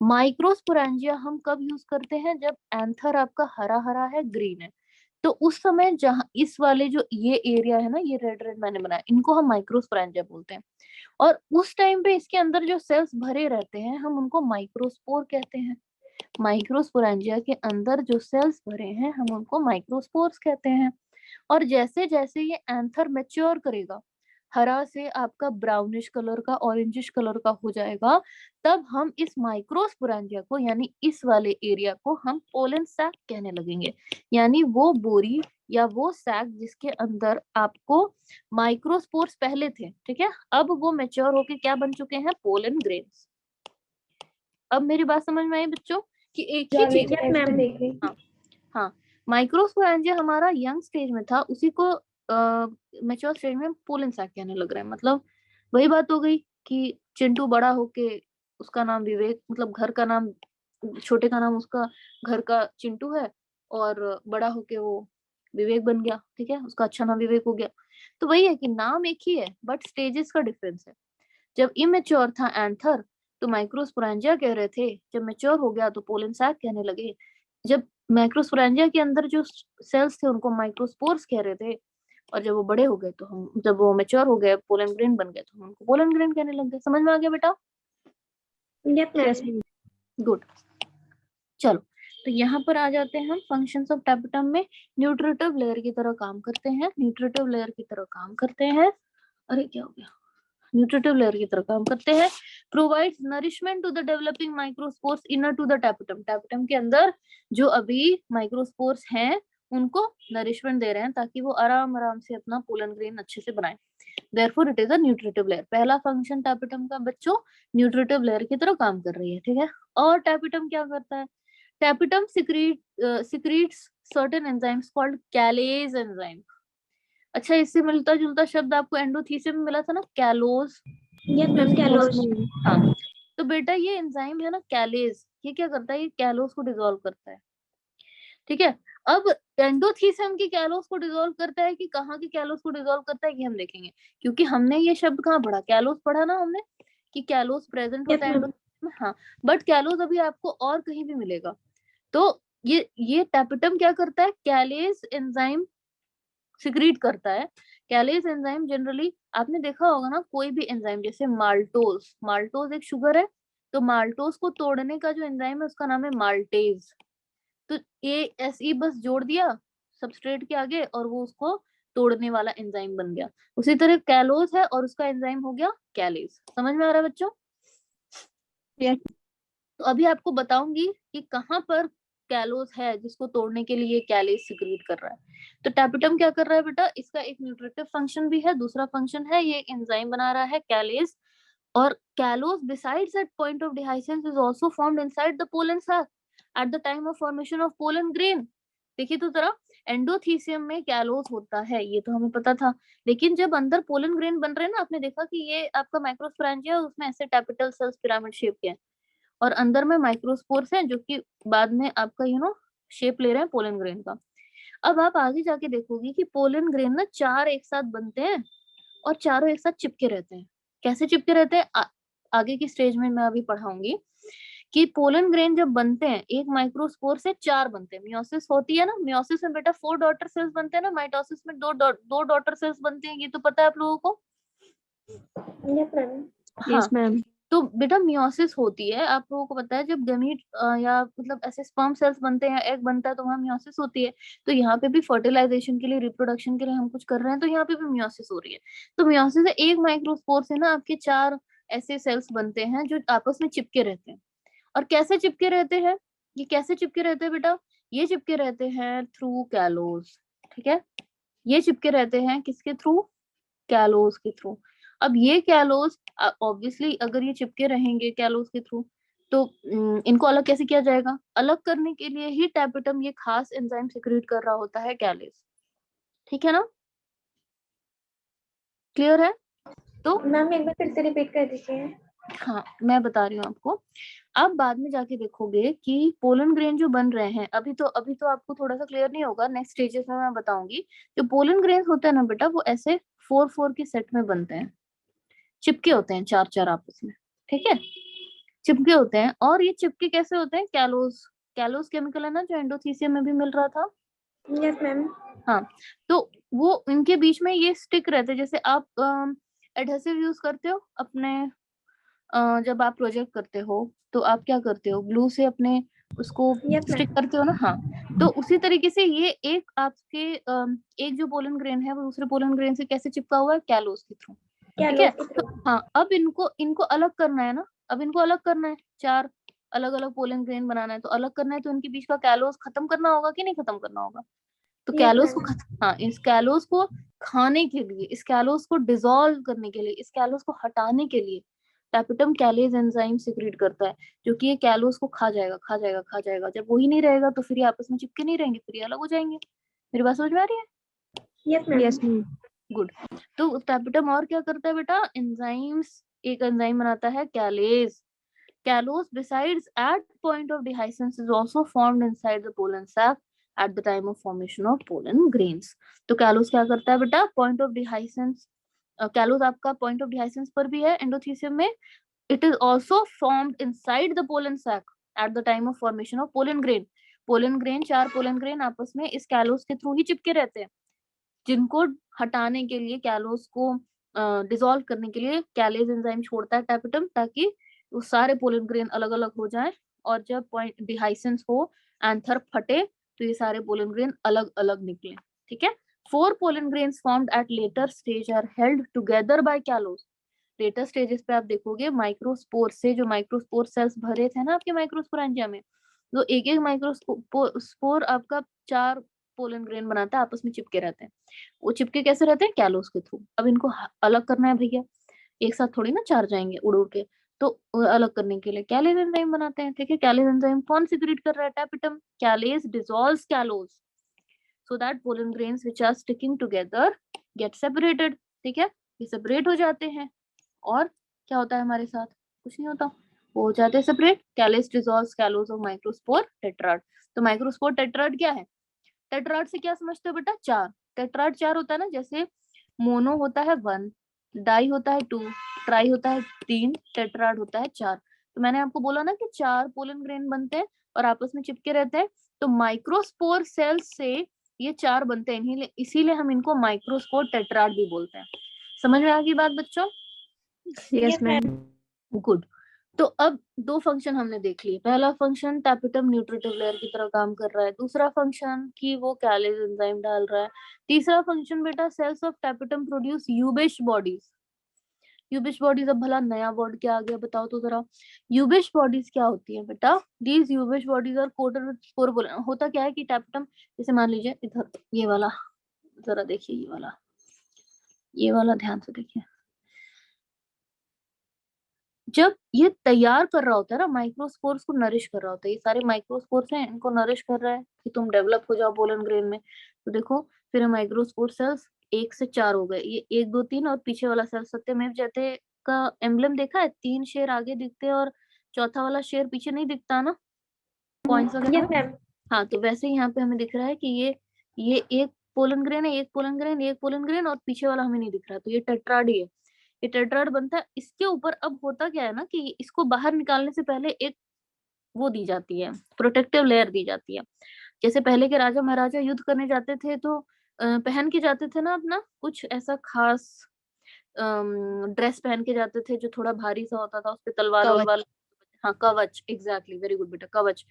माइक्रोस्पोरेंजिया हम कब यूज करते हैं, जब एंथर आपका हरा हरा है, ग्रीन है, तो उस समय जहां इस वाले जो ये एरिया है ना, ये रेड रेड मैंने बनाया, इनको हम माइक्रोस्पोरेंजिया बोलते हैं। और उस टाइम पे इसके अंदर जो सेल्स भरे रहते हैं हम उनको माइक्रोस्पोर कहते हैं। माइक्रोस्पोरेंजिया के अंदर जो सेल्स भरे हैं हम उनको माइक्रोस्पोर्स कहते हैं। और जैसे जैसे ये एंथर मैच्योर करेगा, हरा से आपका ब्राउनिश कलर का, ऑरेंजिश कलर का हो जाएगा, तब हम इस माइक्रोस्पोरेंजिया को, यानी इस वाले एरिया को हम पोलन सैक कहने लगेंगे। यानी वो बोरी या वो सैक जिसके अंदर आपको माइक्रोस्पोर्स पहले थे, ठीक है, अब वो मैच्योर होके क्या बन चुके हैं, पोलन ग्रेन्स। अब मेरी बात समझ में आई बच्चों कि एक ही चीज, यस मैम, देख रही। हाँ हाँ, माइक्रोस्पोरेंजिया हमारा यंग स्टेज में था, उसी को मैच्योर स्टेज में पोलन सैक कहने लग रहा है। मतलब वही बात हो गई कि चिंटू बड़ा होके उसका नाम विवेक, मतलब घर का नाम, छोटे का नाम उसका घर का चिंटू है, और बड़ा होके वो विवेक बन गया, ठीक है, उसका अच्छा नाम विवेक हो गया। तो वही है कि नाम एक ही है बट स्टेजेस का डिफरेंस है। जब इमेच्योर था एंथर तो माइक्रोस्पोरेंजिया कह रहे थे, जब मैच्योर हो गया तो पोलन सैक कहने लगे। जब माइक्रोस्पोरेंजिया के अंदर जो सेल्स थे उनको माइक्रोस्पोर्स कह रहे थे, और जब वो बड़े हो गए तो हम, जब वो मैच्योर हो गए, पोलन ग्रेन बन गए, तो हम उनको पोलन ग्रेन कहने लग गए। समझ में आ गया बेटा? Yes ma'am. गुड। चलो, तो यहाँ पर आ जाते हैं हम फंक्शंस ऑफ टैपेटम में। न्यूट्रिटिव लेयर की तरह काम करते हैं, न्यूट्रिटिव लेयर की तरह काम करते हैं। अरे क्या हो गया, न्यूट्रिटिव लेयर की तरह काम करते हैं। Provides nourishment to the developing microspores inner to the tapetum, tapetum के अंदर जो अभी माइक्रोस्पोर्स हैं उनको नरिशमेंट दे रहे हैं ताकि वो आराम आराम से अपना पोलन ग्रेन अच्छे से बनाए। Therefore it is a nutritive layer. पहला फंक्शन टैपेटम का बच्चों न्यूट्रिटिव लेयर की तरह काम कर रही है, ठीक है। और टैपेटम क्या करता है, tapetum secretes certain enzymes called callase enzyme. अच्छा, इससे मिलता जुलता शब्द आपको एंडोथीसियम में मिला था ना, कैलोज। Yes ma'am, callus. हाँ, तो बेटा ये एंजाइम है ना कैलेज, ये क्या करता है, ये कैलोज को डिसॉल्व करता है, ठीक है। अब एंडोथीसियम की कैलोज को डिसॉल्व करता है कि कहाँ की कैलोज को डिसॉल्व करता है, ये हम देखेंगे, क्योंकि हमने ये शब्द कहाँ पढ़ा, कैलोज पढ़ा ना हमने, कि कैलोज प्रेजेंट यस होता है मैम। एंडोथीसियम में, हाँ। बट कैलोज अभी आपको और कहीं भी मिलेगा। तो ये टैपेटम क्या करता है, कैलेज एंजाइम सिक्रीट करता है। कैलेज एंजाइम जनरली आपने देखा होगा ना, कोई भी एंजाइम, जैसे माल्टोज, माल्टोज एक शुगर है, तो माल्टोज को तोड़ने का जो एंजाइम है उसका नाम है माल्टेज। तो ASE बस जोड़ दिया सबस्ट्रेट के आगे और वो उसको तोड़ने वाला एंजाइम बन गया। उसी तरह कैलोज है और उसका एंजाइम हो गया कैलेज। समझ में आ रहा है बच्चों? यस। तो अभी आपको बताऊंगी कि कहाँ पर कैलोज है जिसको तोड़ने के लिए कैलेज सिक्रीट कर रहा है। तो टैपेटम क्या कर रहा है बेटा, इसका एक न्यूट्रिटिव फंक्शन भी है, दूसरा फंक्शन है ये एंजाइम बना रहा है कैलेज। और callose besides at point of dehiscence is also formed inside the pollen sac at the time of formation of pollen grain. देखिए तो जरा, एंडोथीसियम में कैलोज होता है ये तो हमें पता था, लेकिन जब अंदर पोलन ग्रेन बन रहे हैं ना, आपने देखा कि ये आपका माइक्रोस्पोरेंजिया, उसमें ऐसे टैपेटल सेल्स पिरामिड शेप के हैं, और अंदर में माइक्रोस्पोर्स हैं जो कि बाद में आपका शेप ले रहे हैं पोलन ग्रेन का। अब आप आगे जाके देखोगे कि पोलन ग्रेन ना 4 एक साथ बनते हैं और चारों एक साथ चिपके रहते हैं। कैसे चिपके रहते हैं, आगे की स्टेज में मैं अभी पढ़ाऊंगी कि पोलन ग्रेन जब बनते हैं एक माइक्रोस्पोर से 4 बनते हैं। मियोसिस होती है ना, मियोसिस में बेटा 4 डॉटर सेल्स बनते हैं ना, माइटोसिस में दो डॉटर सेल्स बनते हैं, ये तो पता है आप लोगों को। Yes ma'am. हाँ, यस मैम। तो बेटा मियोसिस होती है, आप लोगों को पता है, जब गमीट या मतलब ऐसे स्पर्म सेल्स बनते हैं, एग बनता है, तो वहां मियोसिस होती है। तो यहाँ पे भी फर्टिलाइजेशन के लिए, रिप्रोडक्शन के लिए हम कुछ कर रहे हैं, तो यहाँ पे भी मियोसिस हो रही है। तो मियोसिस है, एक माइक्रोस्पोर से ना आपके 4 ऐसे सेल्स बनते हैं जो आपस में चिपके रहते हैं। और कैसे चिपके रहते हैं, ये कैसे चिपके रहते हैं बेटा, ये चिपके रहते हैं थ्रू कैलोज, ठीक है। ये चिपके रहते हैं किसके थ्रू, कैलोज के थ्रू। अब ये कैलोज ऑब्वियसली अगर ये चिपके रहेंगे कैलोज के थ्रू, तो इनको अलग कैसे किया जाएगा, अलग करने के लिए ही टैपेटम ये खास एंजाइम सिक्रीट कर रहा होता है, कैलेज, ठीक है ना, क्लियर है? तो मैम एक बार फिर से रिपीट कर दीजिए। हाँ मैं बता रही हूँ आपको। आप बाद में जाके देखोगे कि पोलन ग्रेन जो बन रहे हैं, अभी तो आपको थोड़ा सा क्लियर नहीं होगा, नेक्स्ट स्टेजेस में मैं बताऊंगी। जो पोलन ग्रेन होते हैं ना बेटा, वो ऐसे 4-4 के सेट में बनते हैं, चिपके होते हैं 4-4 आपस में, ठीक है, चिपके होते हैं। और ये चिपके कैसे होते हैं, कैलोस, कैलोस केमिकल है ना जो एंडोथीसियम में भी मिल रहा था। Yes ma'am. हाँ, तो वो इनके बीच में ये स्टिक रहते हैं। जैसे आप एडहेसिव यूज करते हो अपने, जब आप प्रोजेक्ट करते हो तो आप क्या करते हो, ग्लू से अपने उसको यस स्टिक मैम। करते हो ना। हाँ, तो उसी तरीके से ये एक आपके एक जो पोलन ग्रेन है वो दूसरे पोलन ग्रेन से कैसे चिपका हुआ है, कैलोस के थ्रू, ठीक है। कैलोस के तो थ्रू। हाँ, अब इनको इनको अलग करना है ना, अब इनको अलग करना है, 4 अलग अलग पोलन ग्रेन बनाना है, तो अलग करना है तो इनके बीच का कैलोस खत्म करना होगा कि नहीं खत्म करना होगा। तो यस कैलोस को मैम। हाँ, इस कैलोस को खाने के लिए, इस कैलोस को डिसॉल्व करने के लिए, इस कैलोस को हटाने के लिए टैपिटम कैलेज एंजाइम सिक्रीट करता है, जो कि ये कैलोस को खा जाएगा, खा जाएगा, खा जाएगा। जब वही नहीं रहेगा तो फिर ये आपस में चिपके नहीं रहेंगे, फिर ये अलग हो जाएंगे। मेरी बात समझ में आ रही है? Yes ma'am. Yes ma'am. Good. तो टैपिटम और क्या करता है बेटा, एंजाइम्स, एक एंजाइम बनाता है कैलेज। Callose, besides at point of dehiscence, is also formed inside the pollen sac at the time of formation of pollen grains. तो callose क्या करता है बेटा, point of dehiscence, callose आपका point of dehiscence पर भी है एंडोथीसियम में। It is also formed inside the pollen sac at the time of formation of pollen grain. pollen grain, 4 pollen grain आपस में इस callose के थ्रू ही चिपके रहते हैं, जिनको हटाने के लिए, कैलोस को डिसॉल्व करने के लिए कैलेज एंजाइम छोड़ता है टैपिटम, ताकि वो सारे पोलन ग्रेन अलग अलग हो जाएं, और जब पॉइंट डिहाइसेंस हो, एंथर फटे, तो ये सारे पोलन ग्रेन अलग अलग निकले, ठीक है। 4 pollen grains formed at later stage are held together by callose. Later stages पे आप देखोगे माइक्रोस्पोर से, जो माइक्रोस्पोर सेल्स भरे थे ना आपके माइक्रोस्पोरेंजिया में, तो एक एक माइक्रोस्पोर आपका 4 पोलन ग्रेन बनाता है, आपस में चिपके रहते हैं। वो चिपके कैसे रहते हैं, कैलोस के थ्रू। अब इनको अलग करना है भैया, एक साथ थोड़ी ना 4 जाएंगे उड़ उड़ के, तो अलग करने के लिए कैलेज एंजाइम बनाते हैं, ठीक है। कैलेज एंजाइम कौन सिक्रीट कर रहा है, tapetum. Callase dissolves callose so that pollen grains which are sticking together get separated, ठीक है, ये सेपरेट हो जाते हैं। और क्या होता है हमारे साथ, कुछ नहीं होता, वो हो जाते हैं separate. Callase dissolves callose of microspore tetrad. तो माइक्रोस्पोर टेट्राड क्या है, टेट्राड से क्या समझते हो बेटा, 4। टेट्राड 4 होता है ना, जैसे मोनो होता है 1, डाई होता है 2, ट्राई होता है 3, टेट्राड होता है 4। तो मैंने आपको बोला ना कि 4 पोलन ग्रेन बनते हैं और आपस में चिपके रहते हैं, तो माइक्रोस्पोर सेल्स से ये 4 बनते हैं, इसीलिए हम इनको माइक्रोस्पोर टेट्राड भी बोलते हैं। समझ में आ गई बात बच्चों? Yes ma'am. गुड। तो अब 2 फंक्शन हमने देख लिए। पहला फंक्शन टैपिटम न्यूट्रिटिव लेयर की तरह काम कर रहा है, दूसरा फंक्शन कि वो कैलेज एंजाइम डाल रहा है, तीसरा फंक्शन बेटा cells of tapetum produce ubisch bodies. Ubisch bodies, अब भला नया वर्ड क्या आ गया बताओ तो जरा। यूबिश बॉडीज क्या होती है बेटा, these ubisch bodies are coated with sporopollenin. होता क्या है कि टैपिटम, जैसे मान लीजिए इधर ये वाला, जरा देखिए ये वाला ध्यान से देखिए, जब ये तैयार कर रहा होता है ना, माइक्रोस्पोर्स को नरिश कर रहा होता है, ये सारे माइक्रोस्पोर्स हैं, इनको नरिश कर रहा है कि तुम डेवलप हो जाओ पोलन ग्रेन में। तो देखो फिर माइक्रोस्पोर सेल्स 1 से 4 हो गए, ये 1 2 3, और पीछे वाला सेल सत्यमेव जयते का एम्बलम देखा है, 3 शेर आगे दिखते हैं और चौथा वाला शेर पीछे नहीं दिखता ना, पॉइंट्स वगैरह यस में। मैम। हाँ, तो वैसे ही यहाँ पे हमें दिख रहा है कि ये एक पोलन ग्रेन है, एक पोलन ग्रेन, एक पोलन ग्रेन, और पीछे वाला हमें नहीं दिख रहा, तो ये टेट्राड ही है। ये टेट्राड बनता है। इसके ऊपर अब होता क्या है ना कि इसको बाहर निकालने से पहले एक वो दी जाती है, प्रोटेक्टिव लेयर दी जाती है। जैसे पहले के राजा महाराजा युद्ध करने जाते थे तो पहन के जाते थे ना अपना कुछ ऐसा खास ड्रेस पहन के जाते थे, जो थोड़ा भारी सा होता था, उस पे तलवार वलवार। हाँ, कवच, एग्जैक्टली, वेरी गुड बेटा, कवच।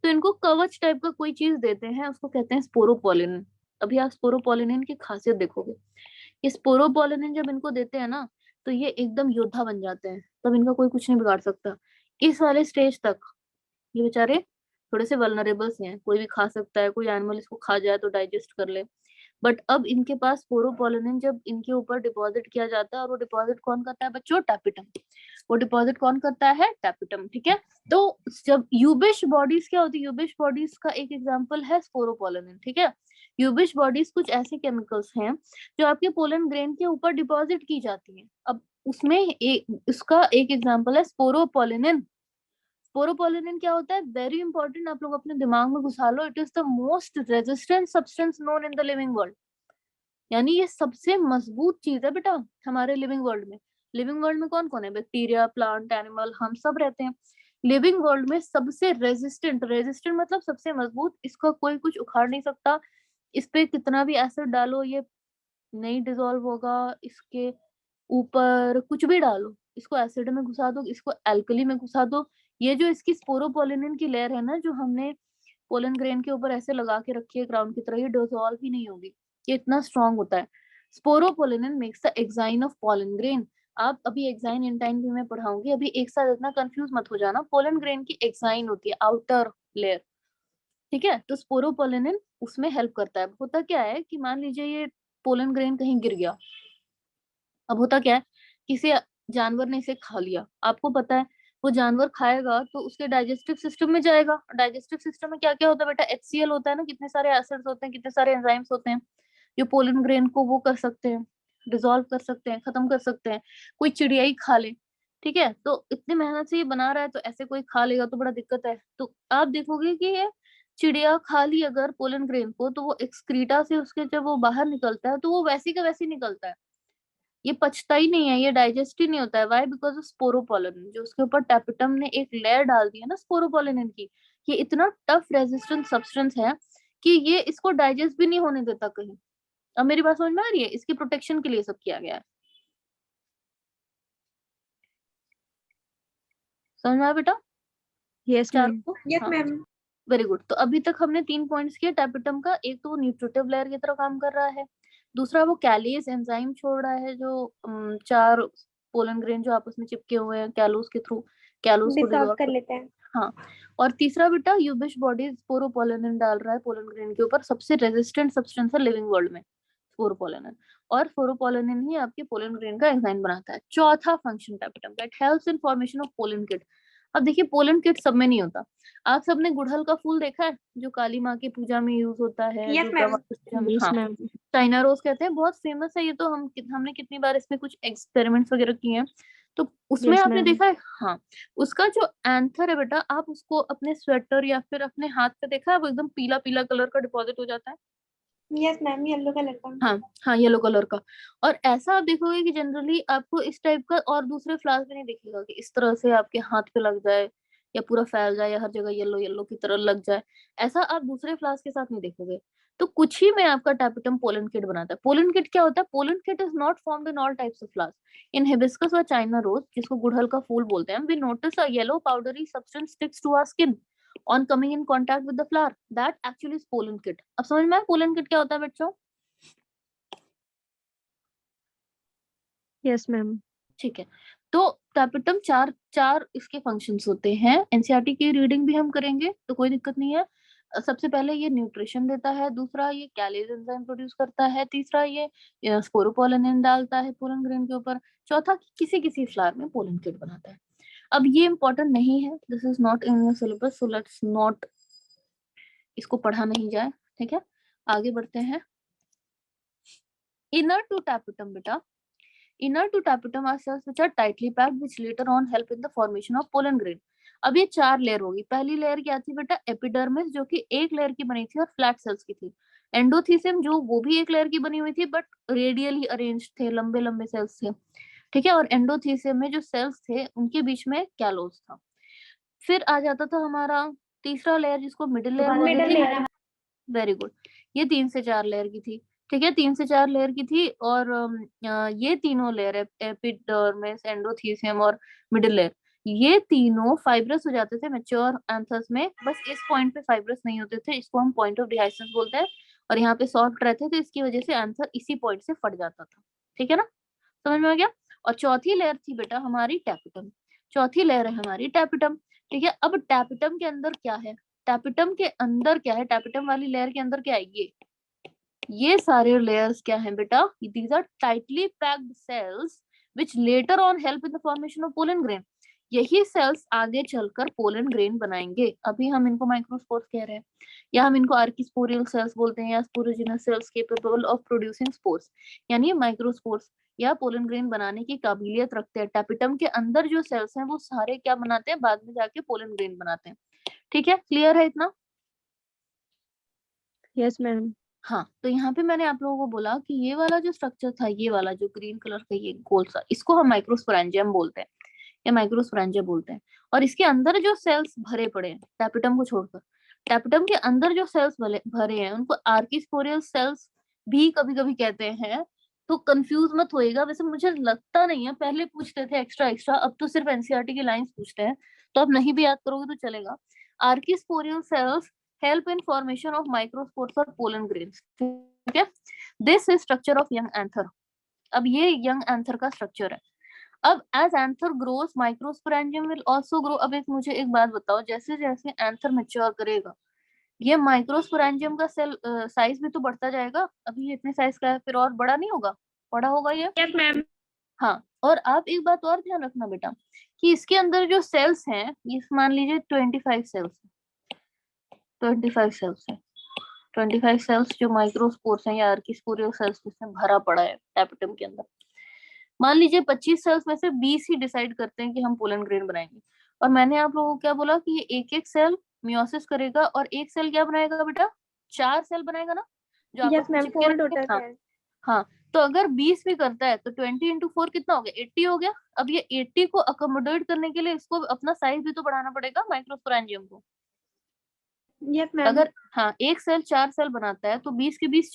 तो इनको कवच टाइप का कोई चीज देते हैं, उसको कहते हैं स्पोरोपोलिन। अभी आप स्पोरोपोलिन की खासियत देखोगे, ये स्पोरोपोलिन जब इनको देते हैं ना, तो ये एकदम योद्धा बन जाते हैं, तब इनका कोई कुछ नहीं बिगाड़ सकता। इस वाले स्टेज तक ये बेचारे थोड़े से वल्नरेबल से हैं, कोई भी खा सकता है, कोई एनिमल इसको खा जाए तो डाइजेस्ट कर ले। बट अब इनके पास स्पोरोपोलिन जब इनके ऊपर डिपॉजिट किया जाता है, और वो डिपॉजिट कौन करता है बच्चों, टैपिटम। वो डिपॉजिट कौन करता है, टैपिटम, ठीक है। तो जब यूबिश बॉडीज क्या होती है, यूबिश बॉडीज का एक एग्जांपल है स्पोरोपोलिन, ठीक है। यूबिश बॉडीज कुछ ऐसे केमिकल्स हैं जो आपके पोलन ग्रेन के ऊपर डिपॉजिट की जाती है। अब उसमें इसका एक एग्जांपल है स्पोरोपोलिनिन। स्पोरोपोलिनिन क्या होता है, वेरी इंपॉर्टेंट, आप लोग अपने दिमाग में घुसा लो, it is the most resistant substance known in the living world. यानी ये सबसे मजबूत चीज है बेटा हमारे लिविंग वर्ल्ड में। लिविंग वर्ल्ड में कौन कौन है, बैक्टीरिया, प्लांट, एनिमल, हम सब रहते हैं। लिविंग वर्ल्ड में सबसे रेजिस्टेंट, रेजिस्टेंट मतलब सबसे मजबूत, इसका कोई कुछ उखाड़ नहीं सकता। इस पे कितना भी एसिड डालो ये नहीं डिसॉल्व होगा, इसके ऊपर कुछ भी डालो, इसको एसिड में घुसा दो, इसको एल्कली में घुसा दो, ये जो इसकी स्पोरोपोलिनिन की लेयर है ना, जो हमने पोलन ग्रेन के ऊपर ऐसे लगा के रखी है क्राउन की तरह, ये डिसॉल्व ही नहीं होगी, ये इतना स्ट्रांग होता है। Sporopollenin makes the exine of pollen grain. आप अभी एक्साइन इंटाइन भी मैं पढ़ाऊंगी, अभी एक साथ इतना कंफ्यूज मत हो जाना। पोलन ग्रेन की एक्साइन होती है आउटर लेयर, ठीक है। तो स्पोरोपोलिनिन उसमें हेल्प करता है। होता क्या है कि मान लीजिए ये पोलन ग्रेन कहीं गिर गया, अब होता क्या है, किसी जानवर ने इसे खा लिया, आपको पता है वो जानवर खाएगा तो उसके डाइजेस्टिव सिस्टम में जाएगा। डाइजेस्टिव सिस्टम में क्या क्या होता है बेटा, HCl होता है ना, कितने सारे एसिड्स होते हैं, कितने सारे एंजाइम्स होते हैं जो पोलन ग्रेन को वो कर सकते हैं, डिसॉल्व कर सकते हैं, खत्म कर सकते हैं। कोई चिड़िया ही खा ले, ठीक है, तो इतनी मेहनत से ये बना रहा है, तो ऐसे कोई खा लेगा तो बड़ा दिक्कत है। तो आप देखोगे कि ये चिड़िया खा ली अगर पोलन ग्रेन को, तो वो एक्सक्रीटा से उसके जब वो बाहर निकलता है तो वो वैसी का वैसी निकलता है, ये पचता ही नहीं है, ये डाइजेस्ट ही नहीं होता है। वाई, बिकॉज ऑफ स्पोरोपोलिन, जो उसके ऊपर टैपिटम ने एक लेयर डाल दी है ना स्पोरोपोलिन की, ये इतना टफ रेजिस्टेंट सब्सटेंस है कि ये इसको डाइजेस्ट भी नहीं होने देता कहीं। अब मेरी बात समझ में आ रही है, इसकी प्रोटेक्शन के लिए सब किया गया है। समझ में आया बेटा? Yes, चार ma'am. को, Yes, हाँ, ma'am. Very good. तो अभी तक हमने 3 पॉइंट्स किए टैपिटम का। एक तो वो न्यूट्रिटिव लेयर की तरह काम कर रहा है, दूसरा वो कैलीज एंजाइम छोड़ रहा है जो 4 पोलन ग्रेन जो आपस में चिपके हुए हैं कैलोस के थ्रू, कैलोस को डिसॉल्व डिसॉल्व कर कर, लेते हैं। हाँ। और तीसरा बेटा यूबिश बॉडी स्पोरोपोलिन डाल रहा है पोलन ग्रेन के ऊपर, सबसे रेजिस्टेंट सब्सटेंस है लिविंग वर्ल्ड में स्पोरोपोलिन, और स्पोरोपोलिन ही आपके पोलन ग्रेन का एंजाइम बनाता है। चौथा फंक्शन टैपिटम का, it helps in formation of pollen kit. अब देखिए पोलन किट सब में नहीं होता। आप सबने गुड़हल का फूल देखा है जो काली माँ की पूजा में यूज होता है, Yes, जो ma'am. दवा की पूजा में, Yes, हाँ, ma'am. चाइना रोज कहते हैं, बहुत फेमस है ये तो। हमने कितनी बार इसमें कुछ एक्सपेरिमेंट्स वगैरह किए हैं, तो उसमें Yes, आपने ma'am. देखा है, हाँ, उसका जो एंथर है बेटा, आप उसको अपने स्वेटर या फिर अपने हाथ पे देखा है, वो एकदम पीला पीला कलर का डिपॉजिट हो जाता है। Yes, ma'am. येलो कलर का। हाँ हाँ, येलो कलर का। और ऐसा आप देखोगे कि जनरली आपको इस टाइप का और दूसरे फ्लावर्स में नहीं दिखेगा कि इस तरह से आपके हाथ पे लग जाए या पूरा फैल जाए या हर जगह येलो येलो की तरह लग जाए, ऐसा आप दूसरे फ्लावर्स के साथ नहीं देखोगे। तो कुछ ही में आपका टैपिटम पोलन किट बनाता है। पोलन किट क्या होता है, pollen kit is not formed in all types of flowers. In hibiscus और चाइना रोज, जिसको गुड़हल का फूल बोलते हैं, we notice a yellow powdery substance sticks to our skin on coming in contact with the flower, that actually is pollen kit. अब समझ में आया पोलन किट क्या होता है बच्चों? Yes, ma'am. ठीक है। तो टैपिटम चार चार इसके फंक्शंस होते हैं। एनसीईआरटी की रीडिंग भी हम करेंगे तो कोई दिक्कत नहीं है। सबसे पहले ये न्यूट्रिशन देता है, दूसरा ये कैलेज एंजाइम प्रोड्यूस करता है, तीसरा ये स्पोरोपोलिन डालता है पोलन ग्रेन के ऊपर, चौथा किसी किसी फ्लावर में पोलन किट बनाता है। अब ये इंपॉर्टेंट नहीं है, this is not in your syllabus, so let's not, इसको पढ़ा नहीं जाए, ठीक है। आगे बढ़ते हैं। इनर टू टैपिटम बेटा, inner to tapetum are cells which are tightly packed which later on help in the formation of pollen grain। अब ये 4 लेयर होगी। पहली लेयर क्या थी बेटा, एपिडर्मिस, जो कि एक लेयर की बनी थी और फ्लैट सेल्स की थी। एंडोथीसियम, जो वो भी एक लेयर की बनी हुई थी बट रेडियली अरेंज थे, लंबे लंबे सेल्स थे, ठीक है। और एंडोथीसियम में जो सेल्स थे उनके बीच में कैलोस था। फिर आ जाता था हमारा तीसरा लेयर जिसको मिडिल लेयर बोलते मिडल थे। लेयर। Very good. ये 3 से 4 लेयर की थी, ठीक है, 3 से 4 लेयर की थी। और ये तीनों लेयर, एपिडर्मिस, एंडोथीसियम और मिडिल लेयर, ये तीनों फाइब्रस हो जाते थे मैच्योर एंथर्स में। बस इस पॉइंट पे फाइब्रस नहीं होते थे, इसको हम पॉइंट ऑफ डिहाइसेंस बोलते हैं। और यहाँ पे सॉफ्ट रहते थे, इसकी वजह से आंसर इसी पॉइंट से फट जाता था, ठीक है ना, समझ में आ गया। और चौथी लेयर थी बेटा हमारी टैपिटम, चौथी लेयर है हमारी टैपिटम, ठीक है। अब टैपिटम के अंदर क्या है, टैपिटम के अंदर क्या है, टैपिटम वाली लेयर के अंदर क्या है, ये सारे लेयर्स क्या हैं बेटा, these are tightly packed cells which later on help in the formation of pollen grain. यही सेल्स आगे चलकर पोलन ग्रेन बनाएंगे। अभी हम इनको माइक्रोस्पोर्स कह रहे हैं, या हम इनको आर्किस्पोरियल सेल्स बोलते हैं, या sporogenous sales capable of producing spores, यानी माइक्रोस्पोर्स। या पोलन ग्रेन बनाने की काबिलियत रखते हैं। टैपिटम के अंदर जो सेल्स हैं वो सारे क्या बनाते हैं, बाद में जाके पोलन ग्रेन बनाते हैं। ठीक है, क्लियर है इतना? Yes, ma'am. हाँ, तो यहाँ पे मैंने आप लोगों को बोला कि ये वाला जो स्ट्रक्चर था, ये वाला जो ग्रीन कलर का ये गोल सा, इसको हम माइक्रोस्पोरेंजियम बोलते हैं या माइक्रोस्पोरेंजिया बोलते हैं। और इसके अंदर जो सेल्स भरे पड़े हैं टैपिटम को छोड़कर, टैपिटम के अंदर जो सेल्स भरे हैं उनको आर्किस्पोरियल सेल्स भी कभी कभी कहते हैं। तो कंफ्यूज मत होइएगा, वैसे मुझे लगता नहीं है, पहले पूछते थे एक्स्ट्रा एक्स्ट्रा, अब तो सिर्फ एनसीईआरटी की लाइंस पूछते हैं, तो अब नहीं भी याद करोगे तो चलेगा। Archesporial cells help in formation of microspores or pollen grains. ठीक है, this is structure of young anther. अब ये young anther का structure है। अब as anther grows microsporangium will also grow। अब एक मुझे एक बात बताओ, जैसे जैसे anther mature करेगा ये माइक्रोस्पोरेंजियम का सेल साइज भी तो बढ़ता जाएगा। अभी ये इतने साइज का है, फिर और बड़ा नहीं होगा, बड़ा होगा ये। Yes, ma'am. हाँ, और आप एक बात और ध्यान रखना बेटा कि इसके अंदर जो सेल्स हैं, ये मान लीजिए 25 सेल्स, 25 सेल्स है, 25 सेल्स जो माइक्रोस्पोर्स हैं या आर्किस्पोरियल सेल्स जिसमें भरा पड़ा है टैपिटम के अंदर। मान लीजिए 25 सेल्स में से 20 ही डिसाइड करते हैं कि हम पोलन ग्रेन बनाएंगे, और मैंने आप लोगों को क्या बोला कि ये एक एक सेल मियोसिस करेगा और एक सेल क्या बनाएगा बेटा, 4 सेल बनाएगा ना, जो Yes, आपस में ma'am. चिपके 4 रहेंगे। total हाँ cells. हाँ, तो अगर 20 भी करता है तो 20 इंटू 4 कितना हो गया, 80 हो गया। अब ये 80 को अकोमोडेट करने के लिए इसको अपना साइज भी तो बढ़ाना पड़ेगा माइक्रोस्पोरेंजियम को। Yes, ma'am. अगर हाँ एक सेल 4 सेल बनाता है तो 20 के 20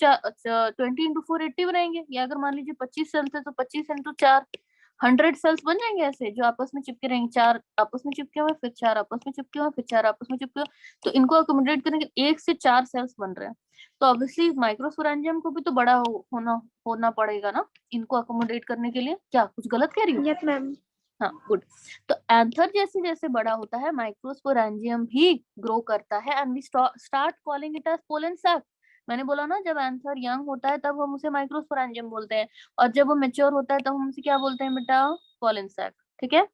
20 इंटू 4 80 बनाएंगे, या अगर मान लीजिए 25 सेल्स है तो 25 इंटू 4 100 सेल्स बन जाएंगे ऐसे, जो आपस में चिपके रहेंगे, 4 आपस में चिपके हुए, फिर 4 आपस में चिपके हुए, फिर 4 आपस में चिपके हुए। तो इनको अकोमोडेट करने के 1 से 4 सेल्स बन रहे हैं, तो ऑब्वियसली माइक्रोस्पोरेंजियम को भी तो बड़ा होना पड़ेगा ना इनको अकोमोडेट करने के लिए। क्या कुछ गलत कह रही हूँ? Yes, ma'am. हाँ गुड। तो एंथर जैसे जैसे बड़ा होता है माइक्रोस्पोरेंजियम भी ग्रो करता है, and we start calling it as pollen sac. मैंने बोला ना जब एंथर यंग होता है तब हम उसे माइक्रोस्पोरेंजियम बोलते हैं, और जब वो मैच्योर होता है तब हम उसे क्या बोलते हैं बेटा, पोलन सैक। ठीक है,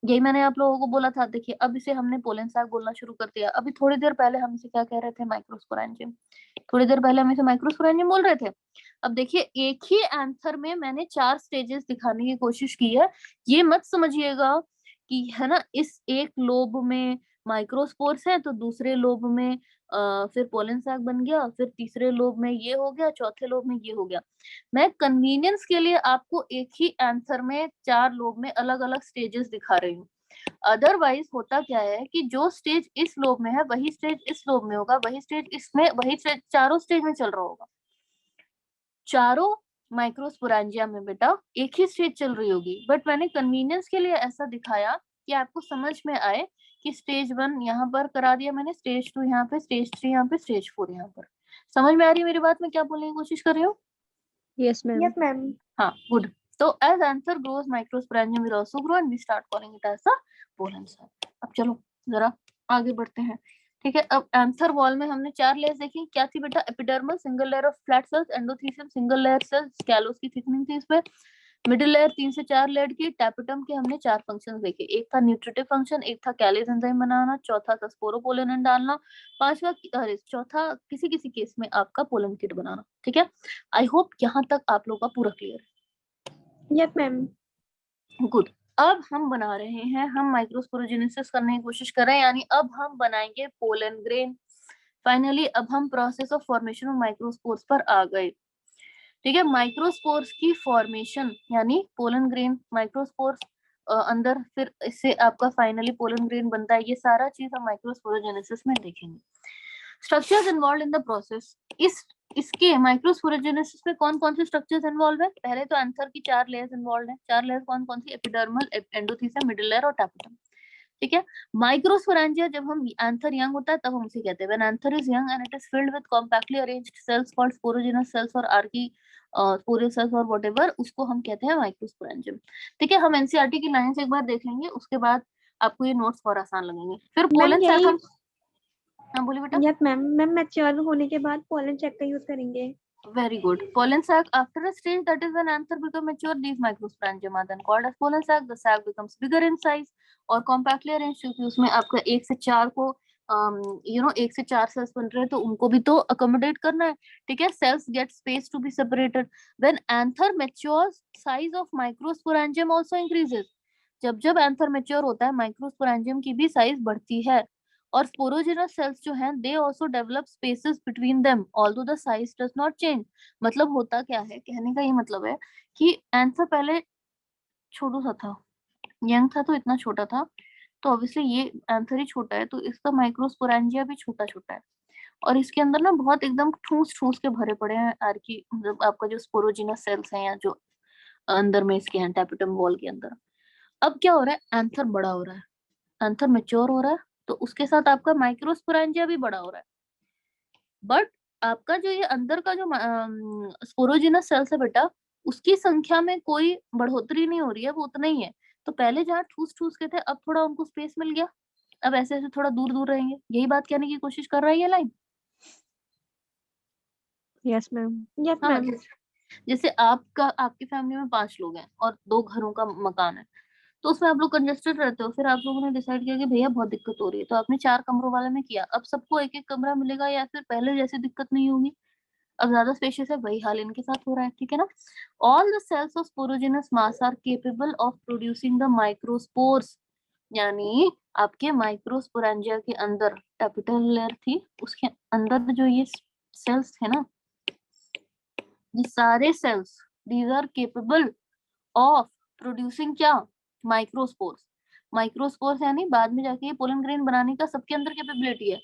यही मैंने आप लोगों को बोला था। देखिए अब इसे हमने पोलन सैक बोलना शुरू कर दिया। अभी थोड़ी देर पहले हम इसे क्या कह रहे थे, माइक्रोस्पोरेंजियम। थोड़ी देर पहले हम इसे माइक्रोस्पोरेंजियम बोल रहे थे। अब देखिए एक ही आंसर में मैंने 4 स्टेजेस दिखाने की कोशिश की है। ये मत समझिएगा कि है ना इस एक लोब में माइक्रोस्पोर्स है तो दूसरे लोब में फिर पोलन सैक बन गया, फिर तीसरे लोब में ये हो गया, चौथे लोब में ये हो गया। मैं कन्वीनियंस के लिए आपको एक ही आंसर में 4 लोब में अलग अलग स्टेजेस दिखा रही हूँ। अदरवाइज होता क्या है कि जो स्टेज इस लोब में है वही स्टेज इस लोब में होगा, वही स्टेज इसमें, वही स्टेज चारों स्टेज में चल रहा होगा। चारों माइक्रोस्पोरेंजिया में बेटा एक ही स्टेज चल रही होगी, बट मैंने कन्वीनियंस के लिए ऐसा दिखाया कि आपको समझ में आए कि स्टेज 1 यहाँ पर करा दिया मैंने, स्टेज 2 यहाँ पे, स्टेज 3 यहाँ पे, स्टेज 4 यहाँ पर। समझ में आ रही है मेरी बात, मैं क्या बोलने की कोशिश कर रही हूँ? Yes, ma'am. Yes, ma'am. हाँ गुड। तो as answer grows microsporangium will also grow and we start calling it as a pollen sac। अब चलो जरा आगे बढ़ते हैं। ठीक है, अब एंथर वॉल में हमने 4 लेयर्स देखी, क्या थी बेटा, epidermal single layer of flat cells, endothelium single layer cells, callose की थिकनिंग थी इसमें, मिडिल लेयर 3 से 4 लेयर की। टैपिटम के हमने 4 फंक्शंस देखे, एक था न्यूट्रिटिव फंक्शन, एक था कैलेज एंजाइम बनाना, चौथा था स्पोरोपोलेन डालना, चौथा किसी किसी केस में आपका पोलन किट बनाना। ठीक है, आई होप यहाँ तक आप लोग का पूरा क्लियर है। Yes, ma'am. गुड। अब हम बना रहे हैं, हम माइक्रोस्पोरोजेनेसिस करने की कोशिश कर रहे हैं, यानी अब हम बनाएंगे पोलन ग्रेन। फाइनली अब हम process of formation of microspores पर आ गए। ठीक है, माइक्रोस्पोर्स की फॉर्मेशन यानी पोलन ग्रेन, माइक्रोस्पोर्स अंदर, फिर इससे आपका फाइनली पोलन ग्रेन बनता है। ये सारा चीज हम माइक्रोस्पोरोजेनेसिस में देखेंगे। Structures involve in the process, इसके माइक्रोस्पोरोजेनेसिस में कौन कौन से स्ट्रक्चर्स इन्वॉल्व है? पहले तो एंथर की 4 लेयर्स इन्वॉल्व है। 4 लेयर्स कौन कौन सी, एपिडर्मल, एंडोथेलियम, मिडिल लेयर और टैपिटम। ठीक है, माइक्रोस्पोरेंजिया जब हम एंथर यंग होता है तब हम उसे कहते हैं when anther is young and it is filled with compactly arranged cells called sporogenous cells और आर्की स्पोरियल सेल्स और व्हाटएवर, उसको हम कहते हैं माइक्रोस्पोरेंजियम। ठीक है, हम एनसीईआरटी की लाइंस एक बार देख लेंगे, उसके बाद आपको ये नोट्स और आसान लगेंगे। फिर पोलन सैक हम, हाँ बोलिए बेटा। Yes, ma'am. मैम मैच्योर होने के बाद पोलन सैक का यूज करेंगे। Very good. Pollen sac after a stage that is when anther become mature, these microsporangium are then called as pollen sac. The sac becomes bigger in size और compactly arranged, क्योंकि उसमें आपका 1 से 4 को एक से 4 सेल्स बन रहे हैं तो उनको भी तो अकोमोडेट करना है, ठीक है। Cells get space to be separated. When anther matures, size of microsporangium also increases. जब जब एंथर मैच्योर होता है, माइक्रोस्पोरेंजियम की भी साइज बढ़ती है। और स्पोरोजेनस सेल्स जो हैं, they also develop spaces between them although the size does not change. मतलब होता क्या है, कहने का ये मतलब है कि एंथर पहले छोटू सा था, यंग था तो इतना छोटा था, तो ऑब्वियसली ये एंथर ही छोटा है, तो इसका माइक्रोस्पोरेंजिया भी छोटा छोटा है। और इसके अंदर ना बहुत एकदम ठूस ठूस के भरे पड़े हैं आर्की, मतलब आपका जो स्पोरोजिनस सेल्स हैं, या जो अंदर में इसके हैं टैपेटम वॉल के अंदर। अब क्या हो रहा है, एंथर बड़ा हो रहा है, एंथर मेच्योर हो रहा है, तो उसके साथ आपका माइक्रोस्पोरेंजिया भी बड़ा हो रहा है। बट आपका जो ये अंदर का जो स्पोरोजिनस सेल्स है बेटा, उसकी संख्या में कोई बढ़ोतरी नहीं हो रही है, वो उतना ही है। तो पहले जहाँ ठूस ठूस के थे, अब थोड़ा उनको स्पेस मिल गया, अब ऐसे ऐसे थोड़ा दूर दूर रहेंगे। यही बात कहने की कोशिश कर रहा है ये लाइन। Yes, ma'am. Yes, हाँ, ma'am. जैसे आपकी फैमिली में 5 लोग हैं और 2 घरों का मकान है, तो उसमें आप लोग कंजेस्टेड रहते हो। फिर आप लोगों ने डिसाइड किया कि भैया बहुत दिक्कत हो रही है, तो आपने 4 कमरों वाले में किया। अब सबको एक एक कमरा मिलेगा, या फिर पहले जैसी दिक्कत नहीं होगी, अब ज्यादा स्पेशियस है। वही हाल इनके साथ हो रहा है, ठीक है ना। All the cells of sporogenous mass are capable of producing the microspores. यानी आपके माइक्रोस्पोरेंजिया के अंदर टैपेटल लेयर थी, उसके अंदर जो ये सेल्स थे ना, ये सारे cells, these are capable of producing क्या, माइक्रोस्पोर्स। माइक्रोस्पोर्स यानी बाद में जाके ये पोलन ग्रेन बनाने का सबके अंदर कैपेबिलिटी है।